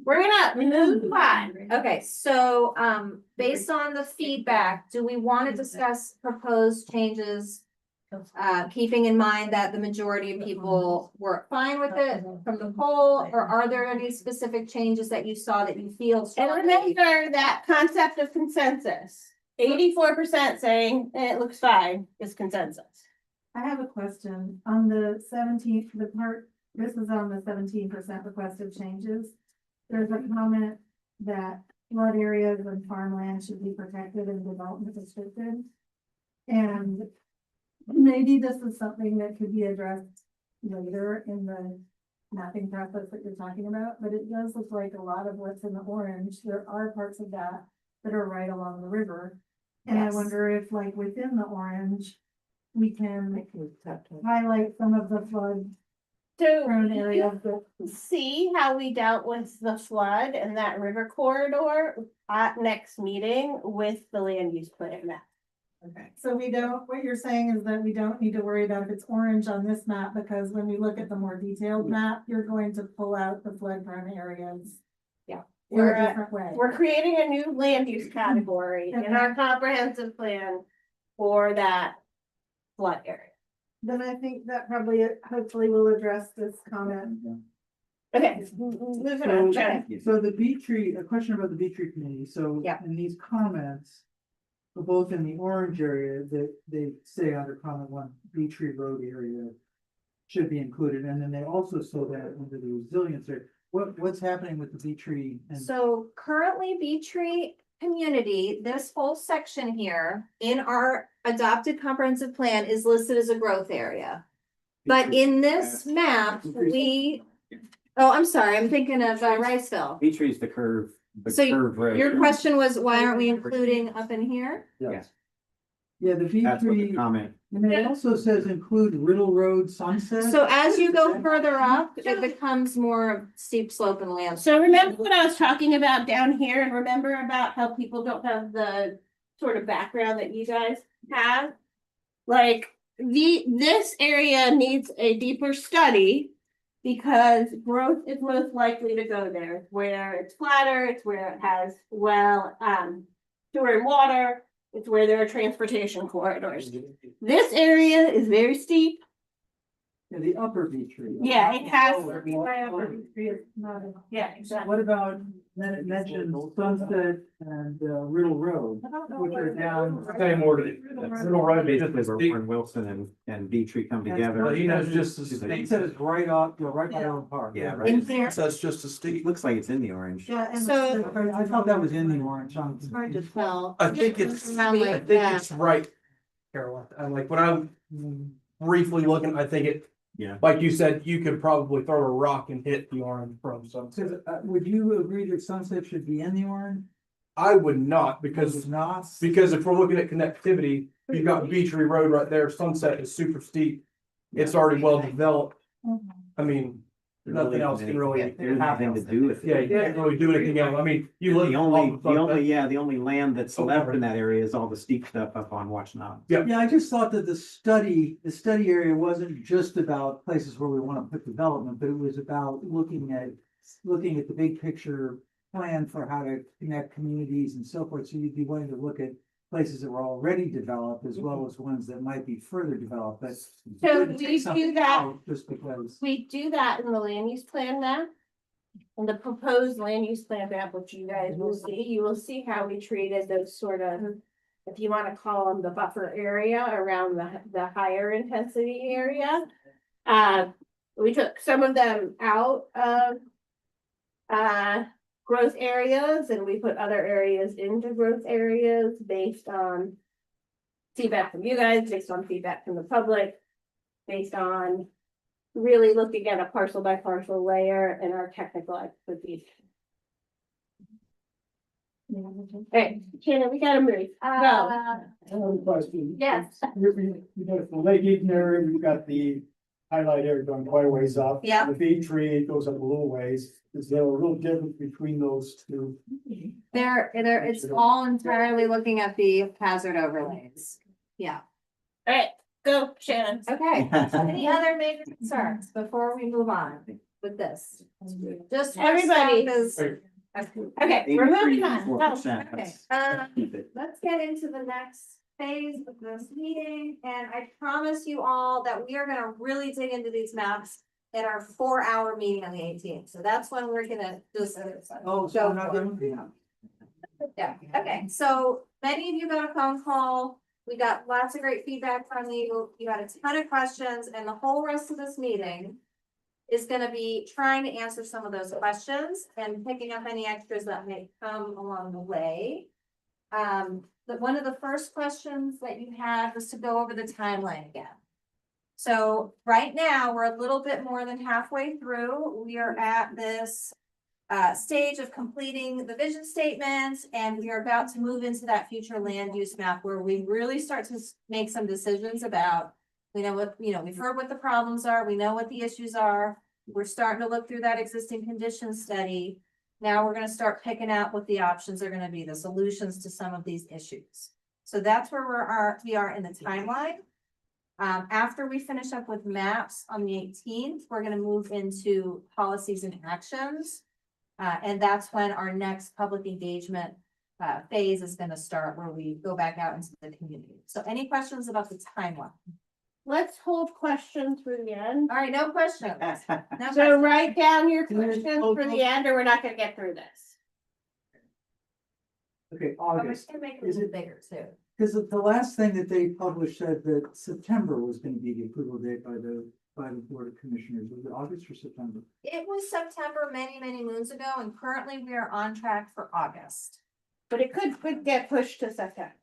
we're gonna move on. Okay, so, based on the feedback, do we want to discuss proposed changes? Keeping in mind that the majority of people were fine with it from the poll, or are there any specific changes that you saw that you feel And strongly? remember that concept of consensus. 84% saying it looks fine is consensus. I have a question on the 17th, the part, this is on the 17% requested changes. There's a comment that flood areas and farmland should be protected and development restricted. And maybe this is something that could be addressed later in the mapping process that you're talking about, but it does look like a lot of what's in the orange, there are parts of that that are right along the river. And I Yes. wonder if like within the orange, we can highlight some of the flood So prone you areas that. see how we dealt with the flood and that river corridor at next meeting with the land use plan map. Okay. So we don't, what you're saying is that we don't need to worry about if it's orange on this map, because when we look at the more detailed map, you're going to pull out the flood prone areas. Yeah. In a different way. We're creating a new land use category in our comprehensive plan for that flood area. Then I think that probably hopefully will address this comment. Okay, moving on, Jen. So the bee tree, a question about the bee tree committee, so Yeah. in these comments. Both in the orange area that they say under comment 1, bee tree road area. Should be included, and then they also saw that under the resilience area. What's happening with the bee tree and? So currently Bee Tree Community, this whole section here in our adopted comprehensive plan is listed as a growth area. But in this map, we Oh, I'm sorry, I'm thinking of Riceville. Beach the curve, the So curve road. your question was, why aren't we including up in here? Yes, Yeah, the B that's what the tree, comment. and it also says include Riddle Road Sunset. So as you go further up, it becomes more steep slope and land. So remember what I was talking about down here, and remember about how people don't have the sort of background that you guys have? Like, this area needs a deeper study because growth is most likely to go there. It's where it's flatter, it's where it has sewer and water, it's where there are transportation corridors. This area is very steep. Yeah, the upper B tree. Yeah, it has. Yeah, exactly. What about, then it mentioned Sunset and Riddle Road, which are down. Same order. Little road, Basically, basically, where Warren Wilson and Beatree come together. Well, he knows just as They said it's right off, right by Owen Park. Yeah, In right. here, So it's just a steep. Looks like it's in the orange. Yeah, and So- I thought that was in the orange. it's hard to tell. I think it's, Around I like think that. it's right, Carolyn. I'm like, when I'm briefly looking, I think it, Yeah. like you said, you could probably throw a rock and hit the orange from some. So, would you agree that Sunset should be in the orange? I would not, Because because, it's not. because if we're looking at connectivity, you've got Beachery Road right there, Sunset is super steep. It's already well developed. I mean, nothing else can really There's nothing to happen. do with it. Yeah, you can't really do anything else. I mean, you look. The only land that's Oh, left sorry. in that area is all the steep stuff up on Washtenaw. Yeah, I just thought that the study area wasn't just about places where we want to put development, but it was about looking at the big picture plan for how to connect communities and so forth. So you'd be willing to look at places that were already developed as well as ones that might be further developed, but. So wouldn't we take do something that. out Just because. We do that in the land use plan map. In the proposed land use plan map, which you guys will see, you will see how we treated those sort of, if you wanna call them the buffer area around the higher intensity area. We took some of them out of growth areas, and we put other areas into growth areas based on feedback from you guys, based on feedback from the public, based on really looking at a parcel by parcel layer and our technical expertise. Hey, Shannon, we gotta move. Go. I have a question. Yes. You got the Lake Eaton area, we've got the highlight area going quite a ways up. Yeah. The B tree goes up a little ways. Is there a real difference between those two? It's all entirely looking at the hazard overlays. Yeah. All right, go, Shannon. Okay, any other major concerns before we move on with this? Just where Everybody. staff is- Okay, we're moving on. Go. 84%. Okay, Keep it. let's get into the next phase of this meeting, and I promise you all that we are gonna really dig into these maps at our 4-hour meeting on the 18th, so that's when we're gonna just. Oh, so we're not doing, yeah. Yeah, okay, so many of you got a phone call, we got lots of great feedback from you, you had a ton of questions, and the whole rest of this meeting is gonna be trying to answer some of those questions and picking up any extras that may come along the way. But one of the first questions that you had was to go over the timeline again. So right now, we're a little bit more than halfway through. We are at this stage of completing the vision statements, and we are about to move into that future land use map where we really start to make some decisions about, we know what, we've heard what the problems are, we know what the issues are. We're starting to look through that existing condition study. Now we're gonna start picking out what the options are gonna be, the solutions to some of these issues. So that's where we are in the timeline. After we finish up with maps on the 18th, we're gonna move into policies and actions. And that's when our next public engagement phase is gonna start, where we go back out into the community. So any questions about the timeline? Let's hold questions for the end. All right, no questions. No So questions. write down your questions for the end, or we're not gonna get through this. Okay, But we're August, gonna make it a Is little it- bigger too. because the last thing that they published said that September was gonna be the approval date by the Board of Commissioners. Was it August or September? It was September many, many moons ago, and currently we are on track for August. But it could get pushed to September.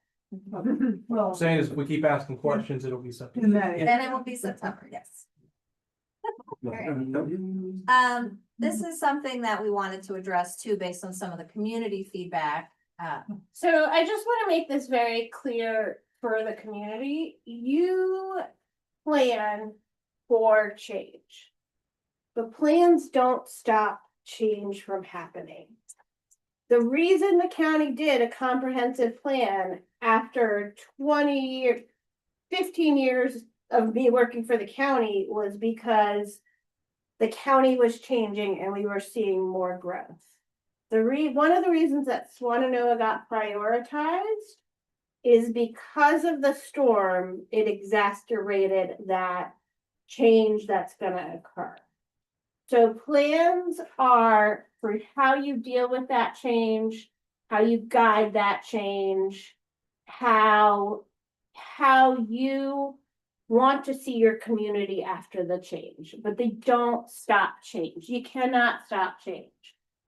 Well, Saying is, if we keep asking questions, it'll be something. in that, Then it will be September, yes. This is something that we wanted to address too, based on some of the community feedback. So I just want to make this very clear for the community. You plan for change. But plans don't stop change from happening. The reason the county did a comprehensive plan after 20 years, 15 years of me working for the county was because the county was changing and we were seeing more growth. One of the reasons that Swannanoa got prioritized is because of the storm, it exacerbated that change that's gonna occur. So plans are for how you deal with that change, how you guide that change, how you want to see your community after the change, but they don't stop change. You cannot stop change.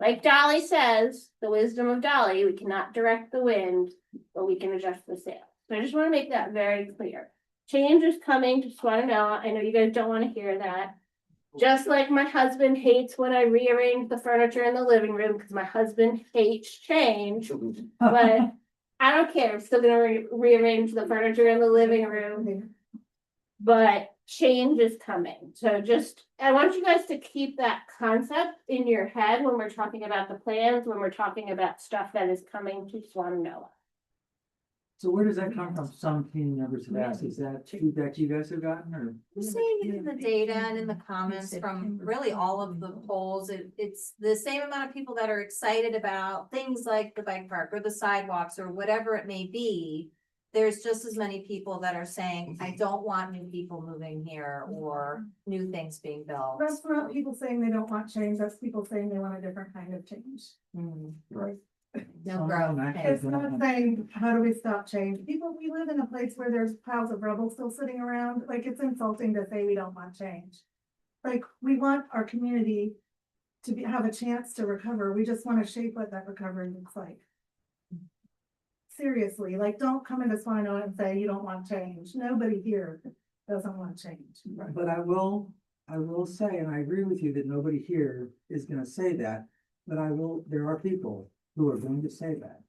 Like Dolly says, the wisdom of Dolly, we cannot direct the wind, but we can adjust the sails. So I just want to make that very clear. Change is coming to Swannanoa. I know you guys don't want to hear that. Just like my husband hates when I rearrange the furniture in the living room because my husband hates change, but I don't care. I'm still gonna rearrange the furniture in the living room. But change is coming. So I want you guys to keep that concept in your head when we're talking about the plans, when we're talking about stuff that is coming to Swannanoa. So where does that come from? Some community members have asked, is that feedback you guys have gotten, or? I'm seeing it in the data and in the comments from really all of the polls. It's the same amount of people that are excited about things like the bike park or the sidewalks or whatever it may be. There's just as many people that are saying, I don't want new people moving here or new things being built. That's not people saying they don't want change, that's people saying they want a different kind of change. Right. No growth. It's not saying, how do we stop change? We live in a place where there's piles of rubble still sitting around, like it's insulting to say we don't want change. Like, we want our community to have a chance to recover, we just wanna shape what that recovery looks like. Seriously, like, don't come into Swannanoa and say you don't want change, nobody here doesn't want change. But I will say, and I agree with you that nobody here is gonna say that, but there are people who are going to say that.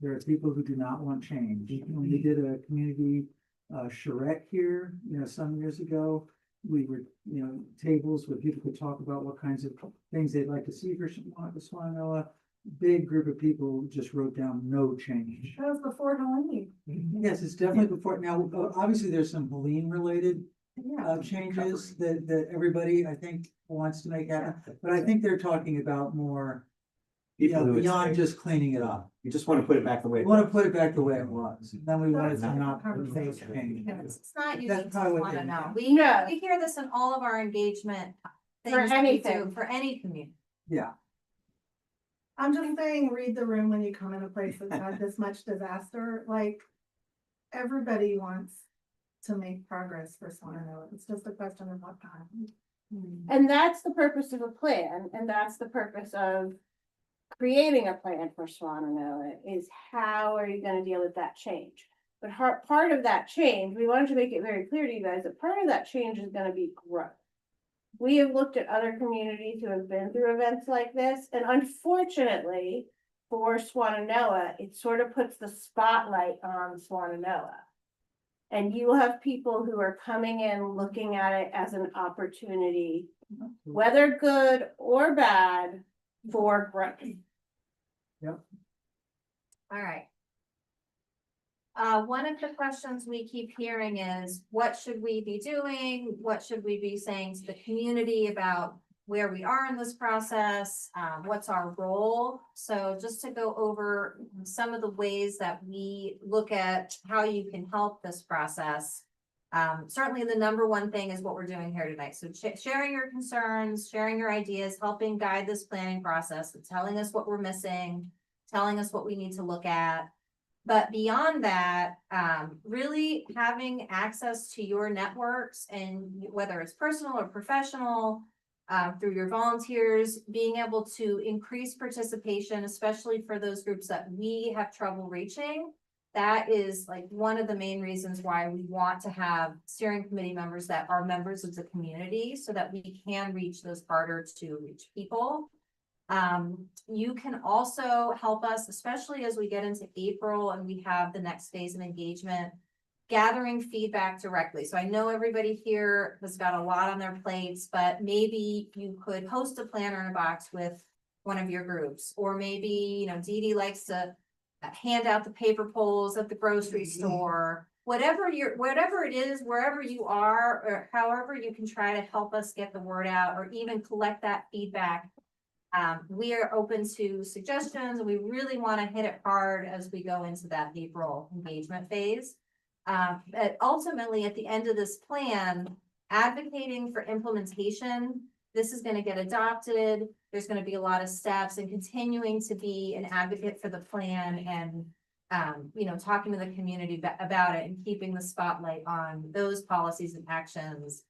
There are people who do not want change. When we did a community charrette here, some years ago, we were, tables where people could talk about what kinds of things they'd like to see for Swannanoa. Big group of people just wrote down no change. That was before Halloween. Yes, it's definitely before. Now, obviously, there's some Helene related changes that everybody, I think, wants to make happen. But I think they're talking about more beyond just cleaning it up. You just want to put it back the way. We want to put it back the way it was. Then we wanted to not face change. It's not unique That's to probably what Swannanoa. they- We hear this in all of our engagement. For things that we anything. do, For any community. Yeah. I'm just saying, read the room when you come in a place that's had this much disaster, like, everybody wants to make progress for Swannanoa, it's just a question of what kind. And that's the purpose of a plan, and that's the purpose of creating a plan for Swannanoa, is how are you gonna deal with that change? But part of that change, we wanted to make it very clear to you guys that part of that change is gonna be growth. We have looked at other communities who have been through events like this, and unfortunately, for Swannanoa, it sort of puts the spotlight on Swannanoa. And you have people who are coming in looking at it as an opportunity, whether good or bad, for growth. Yep. All right. One of the questions we keep hearing is, what should we be doing? What should we be saying to the community about where we are in this process? What's our role? So just to go over some of the ways that we look at how you can help this process. Certainly the number one thing is what we're doing here tonight. So sharing your concerns, sharing your ideas, helping guide this planning process, telling us what we're missing, telling us what we need to look at. But beyond that, really having access to your networks, and whether it's personal or professional, through your volunteers, being able to increase participation, especially for those groups that we have trouble reaching. that is like one of the main reasons why we want to have steering committee members that are members of the community so that we can reach those harder to reach people. You can also help us, especially as we get into April and we have the next phase of engagement, gathering feedback directly. So I know everybody here has got a lot on their plates, but maybe you could host a planner in a box with one of your groups, or maybe, you know, Dee Dee likes to hand out the paper polls at the grocery store, whatever it is, wherever you are, or however you can try to help us get the word out, or even collect that feedback. We are open to suggestions, and we really want to hit it hard as we go into that April engagement phase. But ultimately, at the end of this plan, advocating for implementation, this is going to get adopted. There's going to be a lot of steps, and continuing to be an advocate for the plan and, you know, talking to the community about it and keeping the spotlight on those policies and actions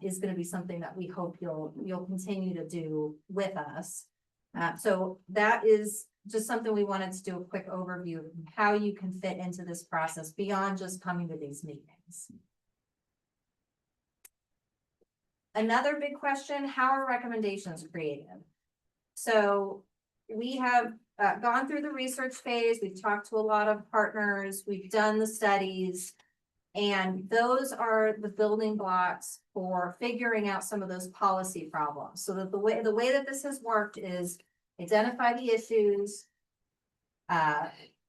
is going to be something that we hope you'll continue to do with us. So that is just something we wanted to do a quick overview of how you can fit into this process beyond just coming to these meetings. Another big question, how are recommendations created? So we have gone through the research phase, we've talked to a lot of partners, we've done the studies, and those are the building blocks for figuring out some of those policy problems. So that the way that this has worked is identify the issues,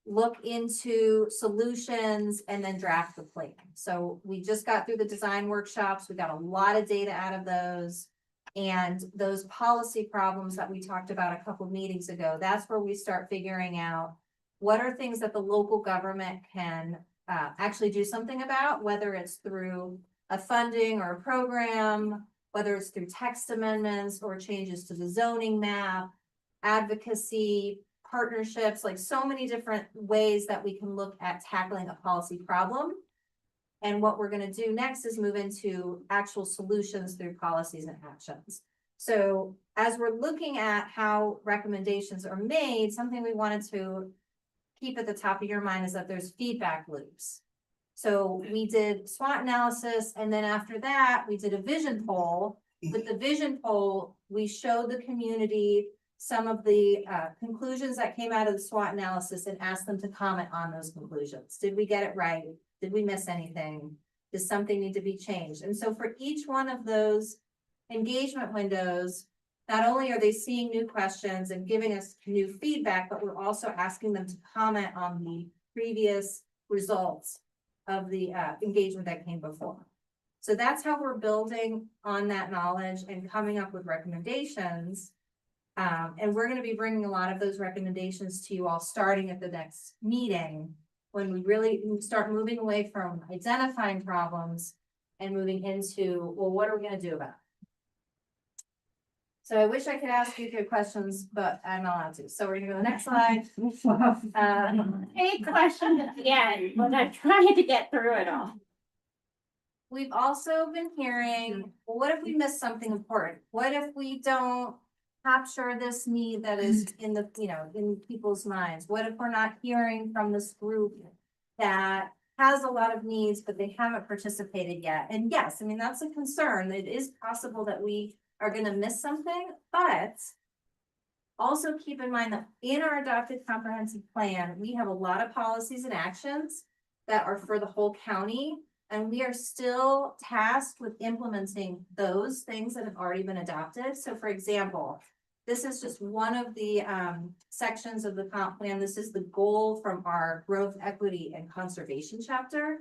look into solutions, and then draft the plan. So we just got through the design workshops. We got a lot of data out of those. And those policy problems that we talked about a couple of meetings ago, that's where we start figuring out what are things that the local government can actually do something about, whether it's through a funding or a program, whether it's through text amendments or changes to the zoning map, advocacy, partnerships, like so many different ways that we can look at tackling a policy problem. And what we're going to do next is move into actual solutions through policies and actions. So as we're looking at how recommendations are made, something we wanted to keep at the top of your mind is that there's feedback loops. So we did SWOT analysis, and then after that, we did a vision poll. With the vision poll, we showed the community some of the conclusions that came out of the SWOT analysis and asked them to comment on those conclusions. Did we get it right? Did we miss anything? Does something need to be changed? And so for each one of those engagement windows, not only are they seeing new questions and giving us new feedback, but we're also asking them to comment on the previous results of the engagement that came before. So that's how we're building on that knowledge and coming up with recommendations. And we're going to be bringing a lot of those recommendations to you all starting at the next meeting, when we really start moving away from identifying problems and moving into, well, what are we going to do about it? So I wish I could ask you good questions, but I'm not allowed to. So we're gonna go to the next slide. Any questions at the end, but I'm trying to get through it all. We've also been hearing, well, what if we miss something important? What if we don't capture this need that is in the, you know, in people's minds? What if we're not hearing from this group that has a lot of needs, but they haven't participated yet? And yes, I mean, that's a concern. It is possible that we are going to miss something, but also keep in mind that in our adopted comprehensive plan, we have a lot of policies and actions that are for the whole county, and we are still tasked with implementing those things that have already been adopted. So for example, this is just one of the sections of the comp plan. This is the goal from our growth, equity, and conservation chapter.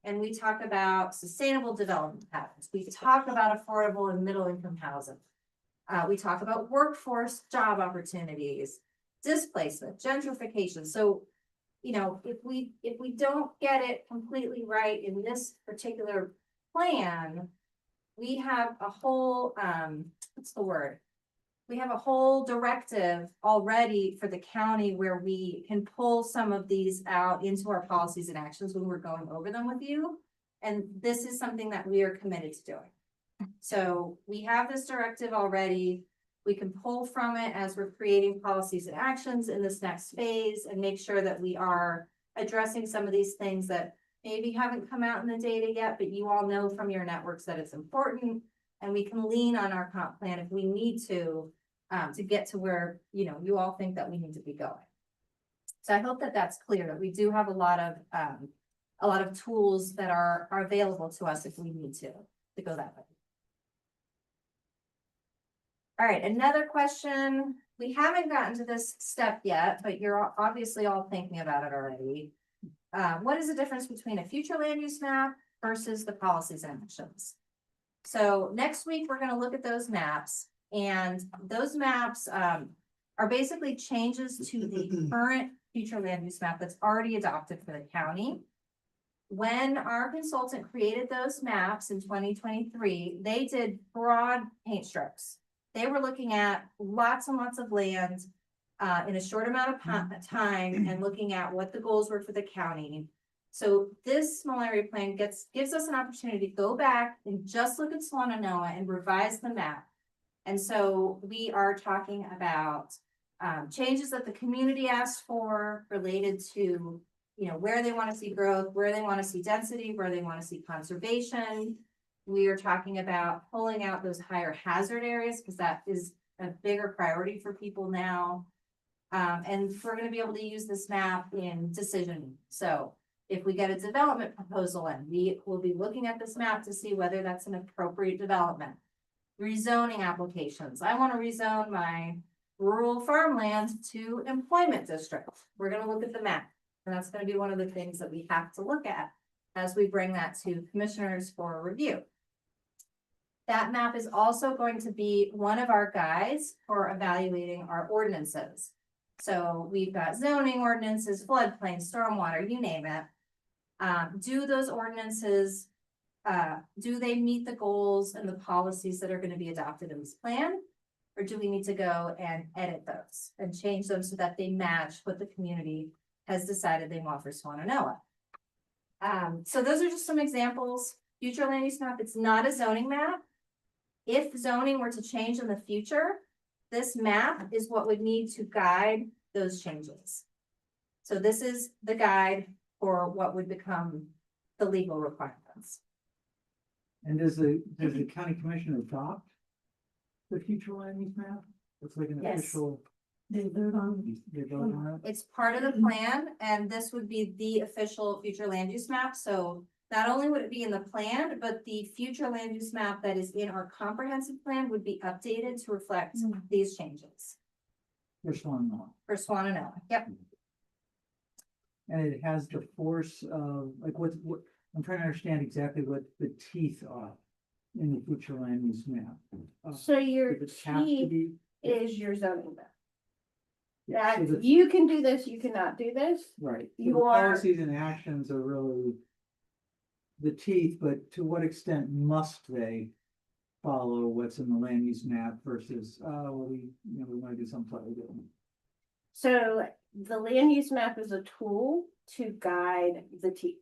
And we talk about sustainable development patterns. We talk about affordable and middle income housing. We talk about workforce job opportunities, displacement, gentrification. So, you know, if we don't get it completely right in this particular plan, we have a whole, what's the word? We have a whole directive already for the county where we can pull some of these out into our policies and actions when we're going over them with you. And this is something that we are committed to doing. So we have this directive already. We can pull from it as we're creating policies and actions in this next phase and make sure that we are addressing some of these things that maybe haven't come out in the data yet, but you all know from your networks that it's important. And we can lean on our comp plan if we need to get to where, you know, you all think that we need to be going. So I hope that that's clear, that we do have a lot of tools that are available to us if we need to go that way. All right, another question. We haven't gotten to this step yet, but you're obviously all thinking about it already. What is the difference between a future land use map versus the policies and actions? So next week, we're gonna look at those maps, and those maps are basically changes to the current future land use map that's already adopted for the county. When our consultant created those maps in 2023, they did broad paint strokes. They were looking at lots and lots of land in a short amount of time and looking at what the goals were for the county. So this small area plan gives us an opportunity to go back and just look at Swannanoa and revise the map. And so we are talking about changes that the community asked for related to, you know, where they want to see growth, where they want to see density, where they want to see conservation. We are talking about pulling out those higher hazard areas because that is a bigger priority for people now. And we're going to be able to use this map in decisioning. So if we get a development proposal in, we will be looking at this map to see whether that's an appropriate development. Rezoning applications. I want to rezone my rural farmland to employment district. We're going to look at the map. And that's going to be one of the things that we have to look at as we bring that to commissioners for review. That map is also going to be one of our guides for evaluating our ordinances. So we've got zoning ordinances, floodplain, stormwater, you name it. Do those ordinances, do they meet the goals and the policies that are going to be adopted in this plan? Or do we need to go and edit those and change them so that they match what the community has decided they want for Swannanoa? So those are just some examples. Future land use map, it's not a zoning map. If zoning were to change in the future, this map is what would need to guide those changes. So this is the guide for what would become the legal requirements. And does the county commission adopt the future land use map? It's like an Yes. official. They vote on. They vote on it? It's part of the plan, and this would be the official future land use map. So not only would it be in the plan, but the future land use map that is in our comprehensive plan would be updated to reflect these changes There's one more. for Swannanoa. Yep. And it has the force of, like, what, I'm trying to understand exactly what the teeth are in the future land use map. So your Does it have to key be? is your zoning map. Yeah, so That the- you can do this, you cannot do this. Right. So You the are- policies and actions are really the teeth, but to what extent must they follow what's in the land use map versus, well, we want to do something slightly different. So the land use map is a tool to guide the team.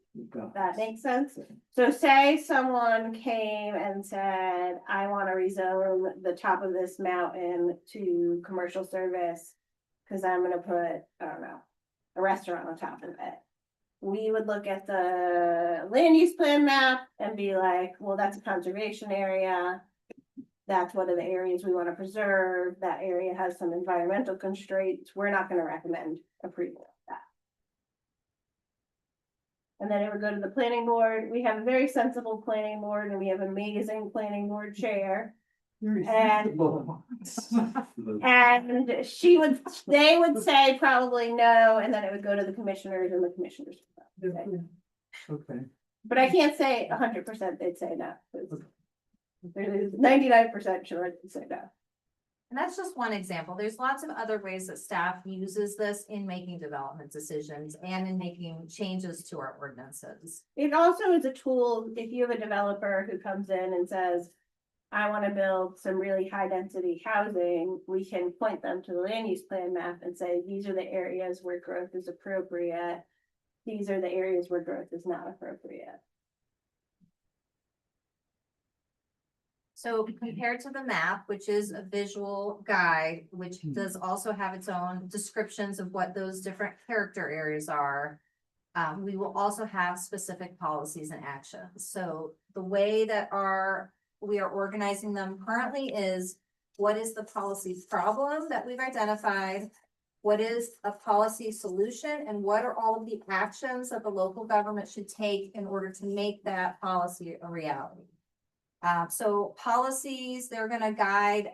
That makes sense? So say someone came and said, I want to rezone the top of this mountain to commercial service. Cause I'm gonna put, I don't know, a restaurant on top of it. We would look at the land use plan map and be like, well, that's a conservation area. That's one of the areas we want to preserve. That area has some environmental constraints. We're not gonna recommend approval of that. And then it would go to the planning board. We have a very sensible planning board and we have amazing planning board chair. And they would say probably no, and then it would go to the commissioners and the commissioners. would say no. Okay. But I can't say 100% they'd say no. 'Cause there's 99% sure they'd say no. And that's just one example. There's lots of other ways that staff uses this in making development decisions and in making changes to our ordinances. It also is a tool, if you have a developer who comes in and says, I want to build some really high density housing, we can point them to the land use plan map and say, these are the areas where growth is appropriate. These are the areas where growth is not appropriate. So compared to the map, which is a visual guide, which does also have its own descriptions of what those different character areas are. We will also have specific policies and actions. So the way that we are organizing them currently is, what is the policy problem that we've identified? What is a policy solution, and what are all of the actions that the local government should take in order to make that policy a reality? So policies, they're gonna guide,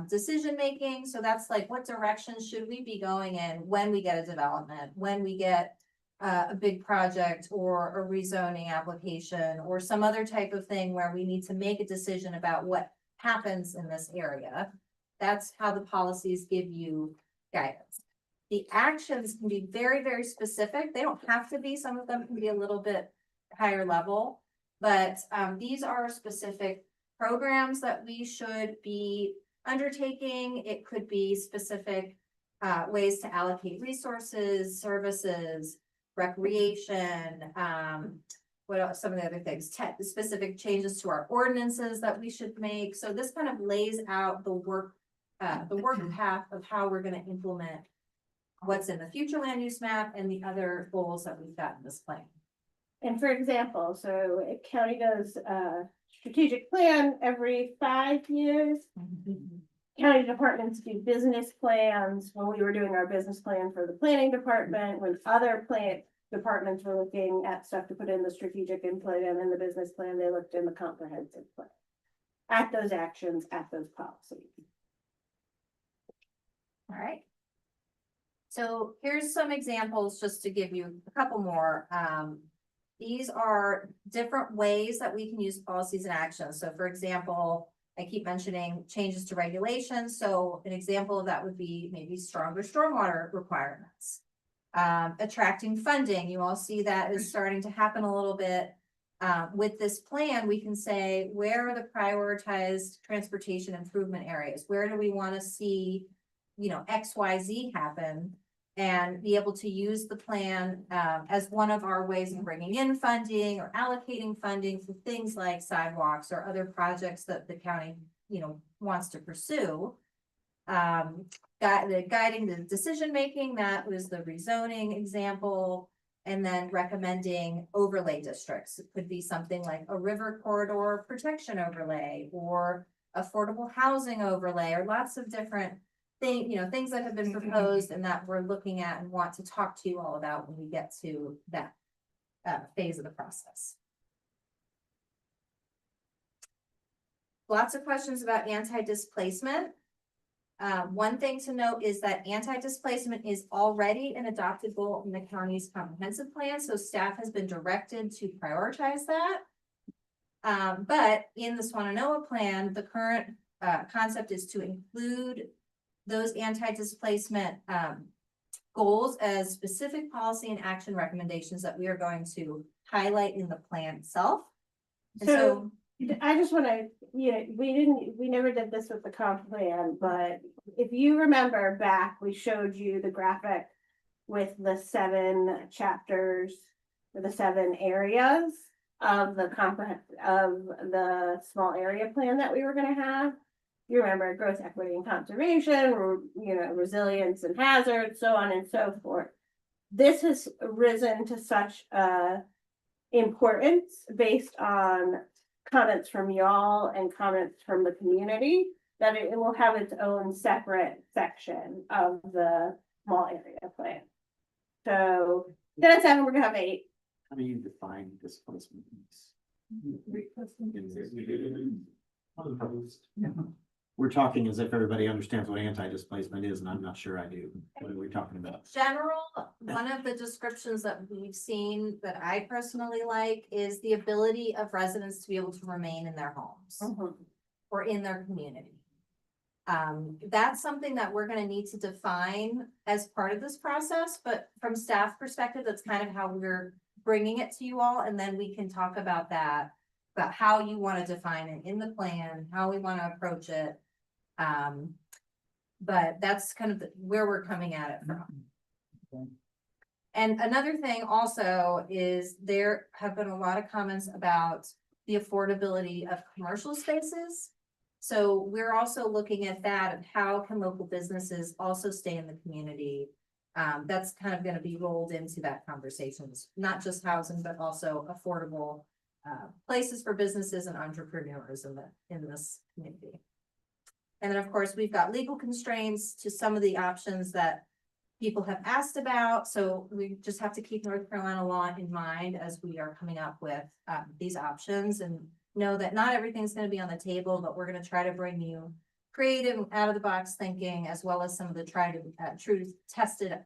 decision-making. So that's like, what direction should we be going in when we get a development, when we get a big project or a rezoning application or some other type of thing where we need to make a decision about what happens in this area. That's how the policies give you guidance. The actions can be very, very specific. They don't have to be, some of them can be a little bit higher level, but these are specific programs that we should be undertaking. It could be specific ways to allocate resources, services, recreation, what else, some of the other things, specific changes to our ordinances that we should make. So this kind of lays out the work path of how we're gonna implement what's in the future land use map and the other goals that we've got in this plan. And for example, so a county does a strategic plan every 5 years. County departments do business plans. When we were doing our business plan for the planning department, when other plant departments were looking at stuff to put in the strategic plan and the business plan, they looked in the comprehensive plan. At those actions, at those policies. All right. So here's some examples just to give you a couple more. These are different ways that we can use policies and actions. So for example, I keep mentioning changes to regulations. So an example of that would be maybe stronger stormwater requirements. Attracting funding, you all see that is starting to happen a little bit. With this plan, we can say, where are the prioritized transportation improvement areas? Where do we want to see, XYZ happen? And be able to use the plan as one of our ways of bringing in funding or allocating funding for things like sidewalks or other projects that the county, wants to pursue. Guiding the decision-making, that was the rezoning example. And then recommending overlay districts. It could be something like a river corridor protection overlay or affordable housing overlay, or lots of different things that have been proposed and that we're looking at and want to talk to you all about when we get to that phase of the process. Lots of questions about anti-displacement. One thing to note is that anti-displacement is already an adopted goal in the county's comprehensive plan, so staff has been directed to prioritize that. But in the Swannanoa plan, the current concept is to include those anti-displacement goals as specific policy and action recommendations that we are going to highlight in the plan itself. And So I just want to, we never did this with the comp plan, but if you remember back, we showed you the graphic with the 7 chapters, or the 7 areas of the small area plan that we were going to have. You remember growth, equity, and conservation, resilience and hazards, so on and so forth. This has risen to such importance based on comments from y'all and comments from the community that it will have its own separate section of the small area plan. So instead of 7, we're gonna have 8. How do you define displacement? We're talking as if everybody understands what anti-displacement is, and I'm not sure I do. What are we talking about? general, one of the descriptions that we've seen that I personally like is the ability of residents to be able to remain in their homes or in their community. That's something that we're gonna need to define as part of this process, but from staff perspective, that's kind of how we're bringing it to you all, and then we can talk about that, about how you want to define it in the plan, how we want to approach it. But that's kind of where we're coming at it from. And another thing also is there have been a lot of comments about the affordability of commercial spaces. So we're also looking at that, and how can local businesses also stay in the community? That's kind of gonna be rolled into that conversations, not just housing, but also affordable places for businesses and entrepreneurs in this community. And then, of course, we've got legal constraints to some of the options that people have asked about, so we just have to keep North Carolina law in mind as we are coming up with these options, and know that not everything's gonna be on the table, but we're gonna try to bring you creative, out of the box thinking, as well as some of the tried and true tested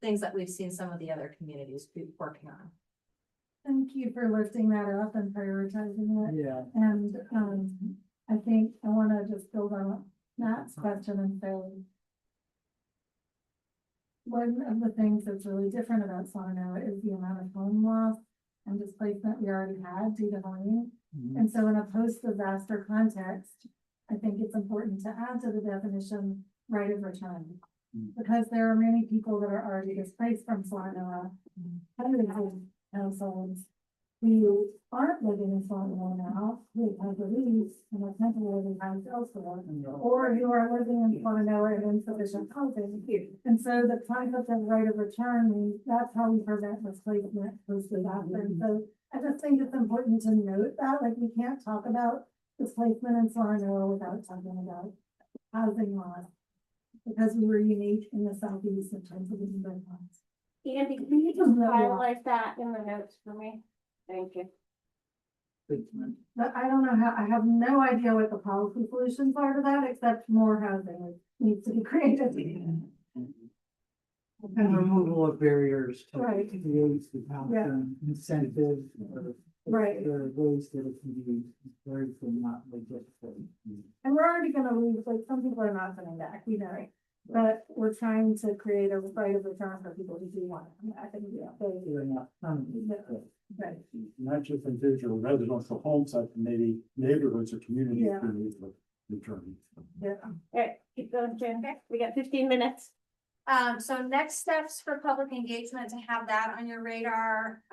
things that we've seen some of the other communities be working on. Thank you for lifting that up and prioritizing it. Yeah. And, I think I wanna just build on Matt's question and say, one of the things that's really different about Swannanoa is the amount of home loss and displacement we already had due to hurricane. And so in a post-disaster context, I think it's important to add to the definition right of return. Because there are many people that are already displaced from Swannanoa, hundreds of households who aren't living in Swannanoa now, who have released and are temporarily housed elsewhere, or who are living in Swannanoa in insufficient housing. And so the concept of right of return means that's how we prevent displacement post-disaster. And so I just think it's important to note that, like, we can't talk about displacement in Swannanoa without talking about housing loss. Because we were unique in the southeast in terms of the number of homes. Andy, can you just highlight that in the notes for me? Thank you. But I don't know how, I have no idea what the policy solutions are to that, except more housing needs to be created. And removal of barriers to Right. create the housing incentive. Right. There are ways that it can be very not like difficult. And we're already gonna lose, like, some people are not coming back, we know. But we're trying to create a right of return for people who do want to come back and, They're not coming. right. Not just individual residential homes, but maybe neighborhoods or communities Yeah. who need to return. Yeah. Alright, keep going, Jen. We got 15 minutes. So next steps for public engagement, to have that on your radar.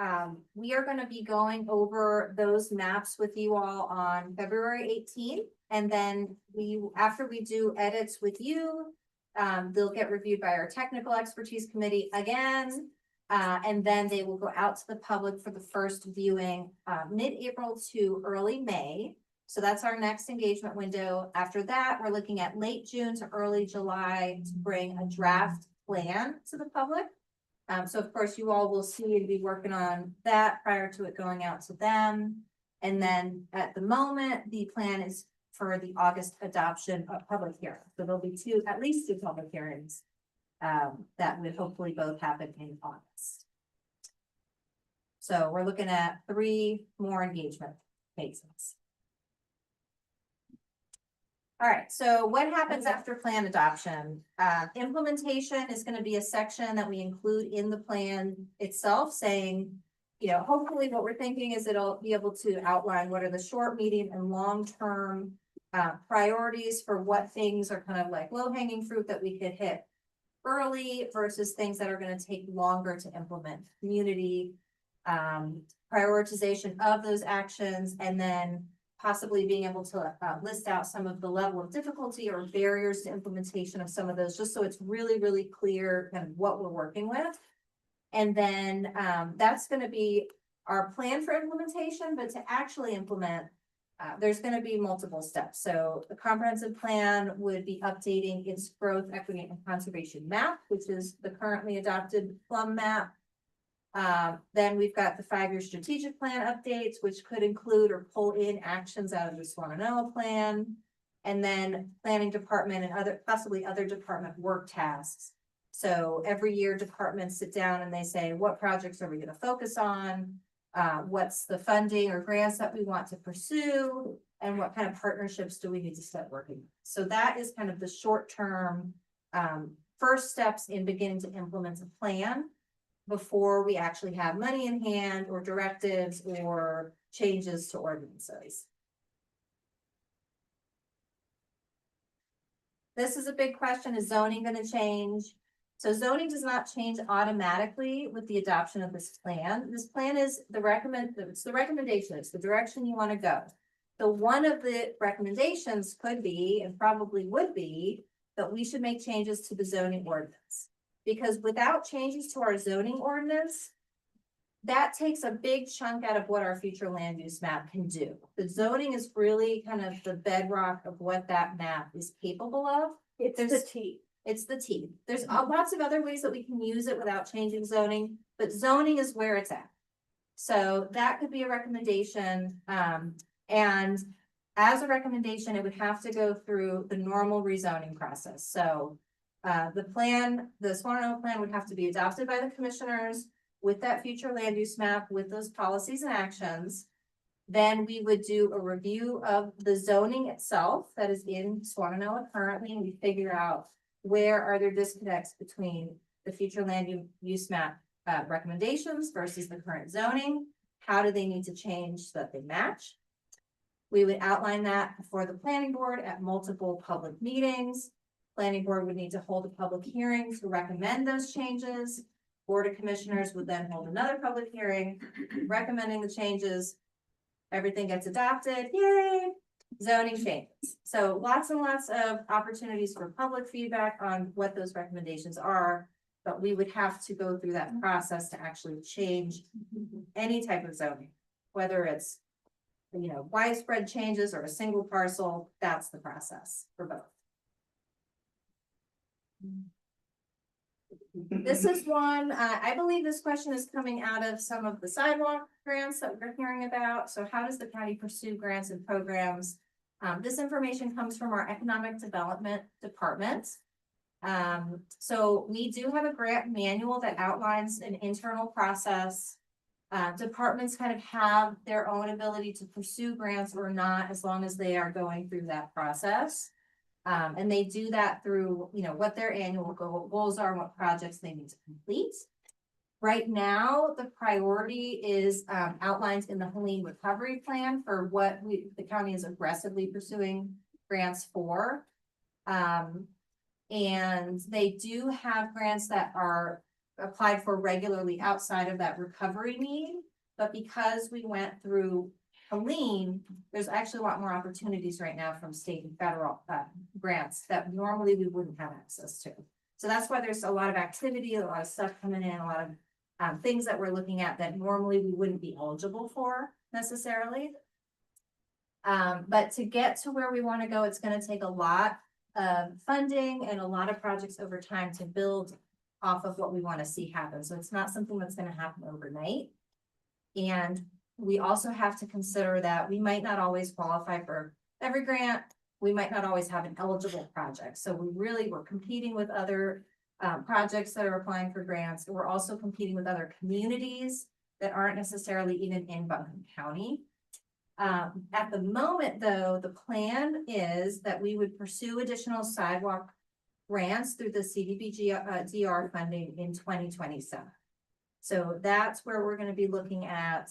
We are gonna be going over those maps with you all on February 18th. And then after we do edits with you, they'll get reviewed by our technical expertise committee again. And then they will go out to the public for the first viewing, mid-April to early May. So that's our next engagement window. After that, we're looking at late June to early July to bring a draft plan to the public. So of course, you all will see and be working on that prior to it going out to them. And then at the moment, the plan is for the August adoption of public hearing. So there'll be at least two public hearings that would hopefully both happen in August. So we're looking at 3 more engagement phases. All right, so what happens after plan adoption? Implementation is gonna be a section that we include in the plan itself, saying, hopefully what we're thinking is it'll be able to outline what are the short, medium, and long-term priorities for what things are kind of like low-hanging fruit that we could hit early versus things that are gonna take longer to implement. Community prioritization of those actions, and then possibly being able to list out some of the level of difficulty or barriers to implementation of some of those, just so it's really, really clear kind of what we're working with. And then that's gonna be our plan for implementation, but to actually implement, there's gonna be multiple steps. So the comprehensive plan would be updating its growth, equity, and conservation map, which is the currently adopted Plum map. Then we've got the 5-year strategic plan updates, which could include or pull in actions out of the Swannanoa plan. And then planning department and possibly other department work tasks. So every year departments sit down and they say, what projects are we gonna focus on? What's the funding or grants that we want to pursue? And what kind of partnerships do we need to start working? So that is kind of the short-term first steps in beginning to implement a plan before we actually have money in hand or directives or changes to ordinances. This is a big question. Is zoning going to change? So zoning does not change automatically with the adoption of this plan. This plan is the recommendation, it's the direction you want to go. So one of the recommendations could be, and probably would be, that we should make changes to the zoning ordinance. Because without changes to our zoning ordinance, that takes a big chunk out of what our future land use map can do. The zoning is really kind of the bedrock of what that map is capable of. It's the There's- T. It's the teeth. There's lots of other ways that we can use it without changing zoning, but zoning is where it's at. So that could be a recommendation, and as a recommendation, it would have to go through the normal rezoning process. So the Swannanoa plan would have to be adopted by the commissioners with that future land use map, with those policies and actions. Then we would do a review of the zoning itself that is in Swannanoa currently, and we figure out where are there disconnects between the future land use map recommendations versus the current zoning? How do they need to change so that they match? We would outline that before the planning board at multiple public meetings. Planning board would need to hold a public hearing to recommend those changes. Board of Commissioners would then hold another public hearing recommending the changes. Everything gets adopted, yay! Zoning changes. So lots and lots of opportunities for public feedback on what those recommendations are. But we would have to go through that process to actually change any type of zoning, whether it's, widespread changes or a single parcel, that's the process for both. This is one, I believe this question is coming out of some of the sidewalk grants that we're hearing about. So how does the county pursue grants and programs? This information comes from our economic development department. So we do have a grant manual that outlines an internal process. Departments kind of have their own ability to pursue grants or not, as long as they are going through that process. And they do that through, what their annual goals are, and what projects they need to complete. Right now, the priority is outlined in the Helene Recovery Plan for what the county is aggressively pursuing grants for. And they do have grants that are applied for regularly outside of that recovery need. But because we went through Helene, there's actually a lot more opportunities right now from state and federal grants that normally we wouldn't have access to. So that's why there's a lot of activity, a lot of stuff coming in, a lot of things that we're looking at that normally we wouldn't be eligible for necessarily. But to get to where we want to go, it's going to take a lot of funding and a lot of projects over time to build off of what we want to see happen. So it's not something that's going to happen overnight. And we also have to consider that we might not always qualify for every grant. We might not always have an eligible project. So we're competing with other projects that are applying for grants. We're also competing with other communities that aren't necessarily even in Buncombe County. At the moment, though, the plan is that we would pursue additional sidewalk grants through the CDBG DR funding in 2027. So that's where we're going to be looking at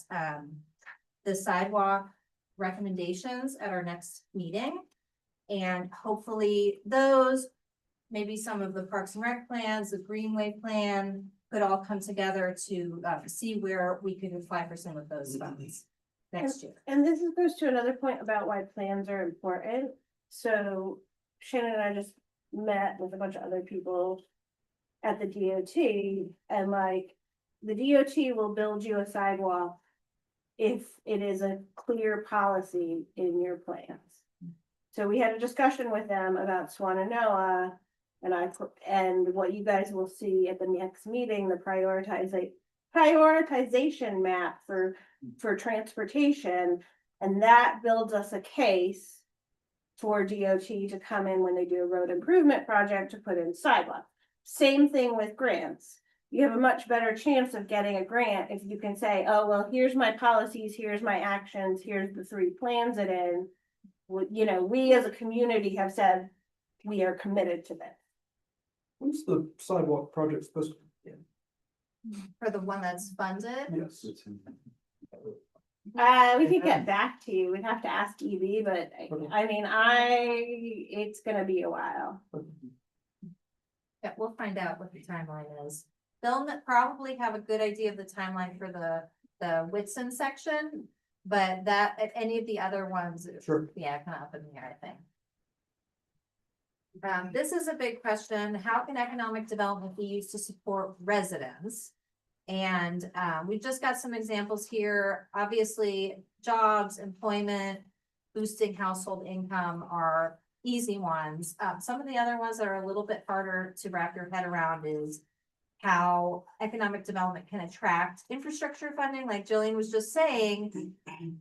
the sidewalk recommendations at our next meeting. And hopefully those, maybe some of the Parks and Rec plans, the Greenway plan could all come together to see where we could apply for some of those funds next year. And this goes to another point about why plans are important. So Shannon and I just met with a bunch of other people at the DOT, and the DOT will build you a sidewalk if it is a clear policy in your plans. So we had a discussion with them about Swannanoa, and what you guys will see at the next meeting, the prioritization map for transportation, and that builds us a case for DOT to come in when they do a road improvement project to put in sidewalk. Same thing with grants. You have a much better chance of getting a grant if you can say, oh, well, here's my policies, here's my actions, here's the 3 plans it in. We as a community have said we are committed to this. When's the sidewalk project supposed to begin? For the one that's funded, Yes. We could get back to you. We'd have to ask EV, but it's gonna be a while. yeah, we'll find out what the timeline is. They'll probably have a good idea of the timeline for the Whitson section, but any of the other ones, Sure. yeah, kind of up in the air, I think. This is a big question. How can economic development be used to support residents? And we've just got some examples here. Obviously, jobs, employment, boosting household income are easy ones. Some of the other ones that are a little bit harder to wrap your head around is how economic development can attract infrastructure funding, like Jillian was just saying,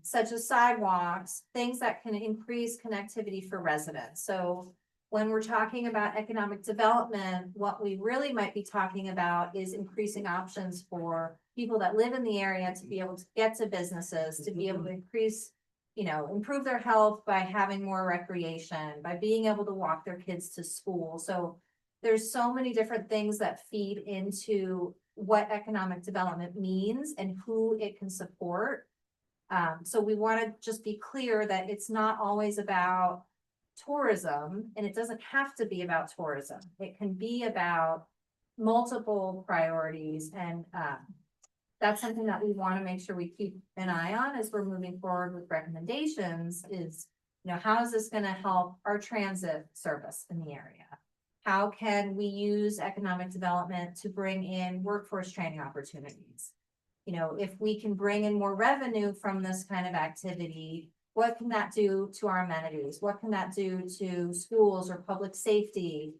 such as sidewalks, things that can increase connectivity for residents. So when we're talking about economic development, what we really might be talking about is increasing options for people that live in the area to be able to get to businesses, to be able to increase, improve their health by having more recreation, by being able to walk their kids to school. So there's so many different things that feed into what economic development means and who it can support. So we want to just be clear that it's not always about tourism, and it doesn't have to be about tourism. It can be about multiple priorities, and that's something that we want to make sure we keep an eye on as we're moving forward with recommendations is, how is this going to help our transit service in the area? How can we use economic development to bring in workforce training opportunities? If we can bring in more revenue from this kind of activity, what can that do to our amenities? What can that do to schools or public safety?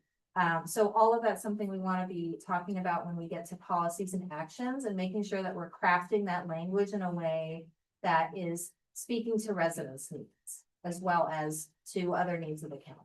So all of that's something we want to be talking about when we get to policies and actions, and making sure that we're crafting that language in a way that is speaking to residents' needs as well as to other needs of the county.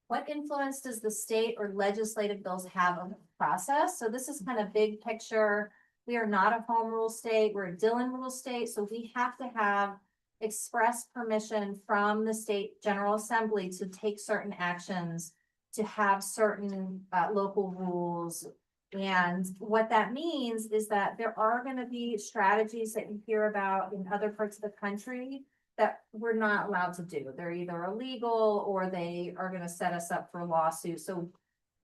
What influence does the state or legislative bills have on the process? So this is kind of big picture. We are not a home rule state. We're a Dillon rule state. So we have to have express permission from the state General Assembly to take certain actions, to have certain local rules. And what that means is that there are going to be strategies that you hear about in other parts of the country that we're not allowed to do. They're either illegal or they are going to set us up for a lawsuit. So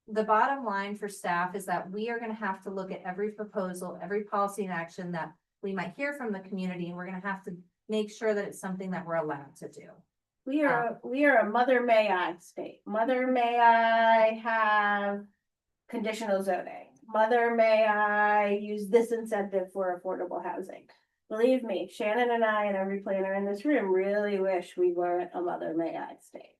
the bottom line for staff is that we are going to have to look at every proposal, every policy and action that we might hear from the community, and we're going to have to make sure that it's something that we're allowed to do. We are a mother may I state. Mother may I have conditional zoning. Mother may I use this incentive for affordable housing. Believe me, Shannon and I and every planner in this room really wish we weren't a mother may I state.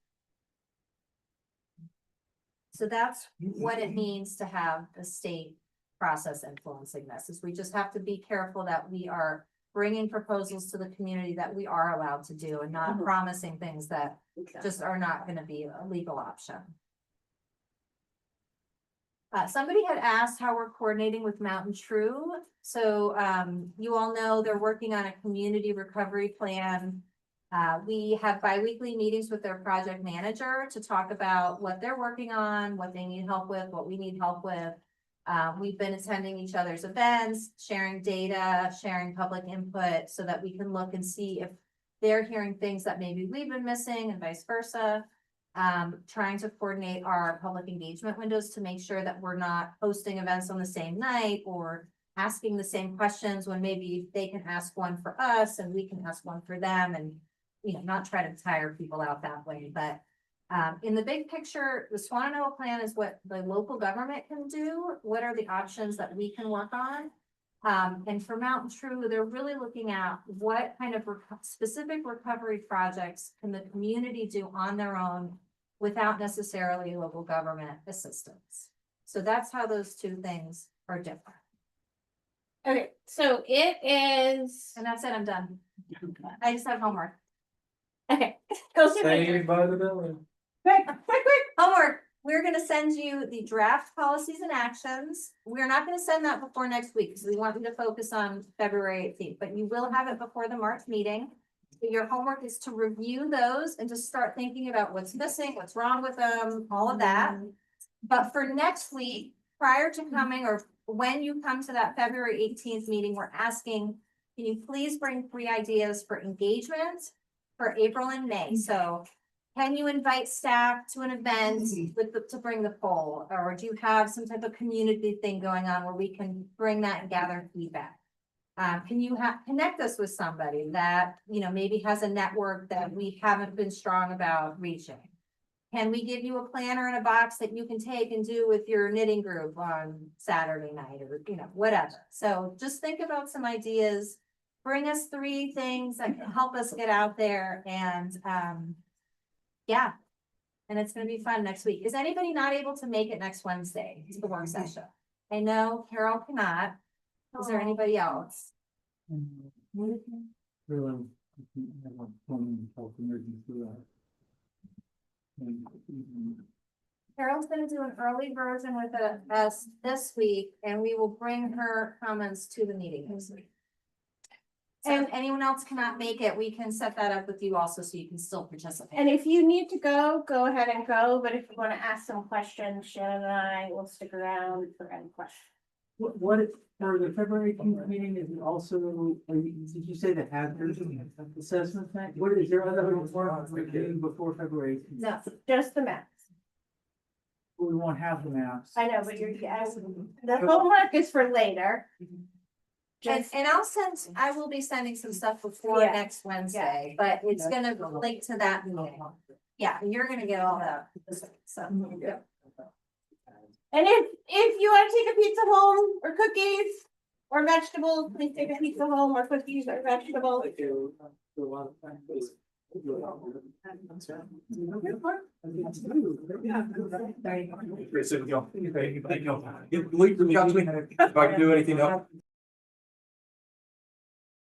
So that's what it means to have the state process influencing this, is we just have to be careful that we are bringing proposals to the community that we are allowed to do, and not promising things that just are not going to be a legal option. Somebody had asked how we're coordinating with Mountain True. So you all know they're working on a community recovery plan. We have bi-weekly meetings with their project manager to talk about what they're working on, what they need help with, what we need help with. We've been attending each other's events, sharing data, sharing public input, so that we can look and see if they're hearing things that maybe we've been missing and vice versa. Trying to coordinate our public engagement windows to make sure that we're not hosting events on the same night or asking the same questions when maybe they can ask one for us and we can ask one for them, and not try to tire people out that way. But in the big picture, the Swannanoa plan is what the local government can do. What are the options that we can work on? And for Mountain True, they're really looking at what kind of specific recovery projects can the community do on their own without necessarily local government assistance. So that's how those two things are different. Okay, so it is. And that's it, I'm done. I just have homework. Okay, go sit there. Saved by the building. Quick. Homework. We're gonna send you the draft policies and actions. We're not gonna send that before next week because we want you to focus on February 18th, but you will have it before the March meeting. Your homework is to review those and to start thinking about what's missing, what's wrong with them, all of that. But for next week, prior to coming, or when you come to that February 18th meeting, we're asking, can you please bring 3 ideas for engagement for April and May? So can you invite staff to an event to bring the poll? Or do you have some type of community thing going on where we can bring that and gather feedback? Can you connect us with somebody that, you know, maybe has a network that we haven't been strong about reaching? Can we give you a planner in a box that you can take and do with your knitting group on Saturday night or, you know, whatever? So just think about some ideas. Bring us 3 things that can help us get out there and, yeah. And it's gonna be fun next week. Is anybody not able to make it next Wednesday to the work session? I know Carol cannot. Is there anybody else? Really, health emergency. Carol's gonna do an early version with us this week, and we will bring her comments to the meeting next week. So if anyone else cannot make it, we can set that up with you also, so you can still participate. And if you need to go ahead and go, but if you wanna ask some questions, Shannon and I will stick around for any questions. What, for the February 18th meeting is it also, did you say the hazard assessment thing? What is there other requirements we're doing before February 18th? No, just the maps. We won't have the maps. I know, but the homework is for later. And, Just, I will be sending some stuff before Yeah. next Wednesday, but it's gonna link to that meeting. Yeah, and you're gonna get all that, so. and if you wanna take a pizza home or cookies or vegetables, please take a pizza home or cookies or vegetables. Great, so, you know, thank you. If I can do anything else.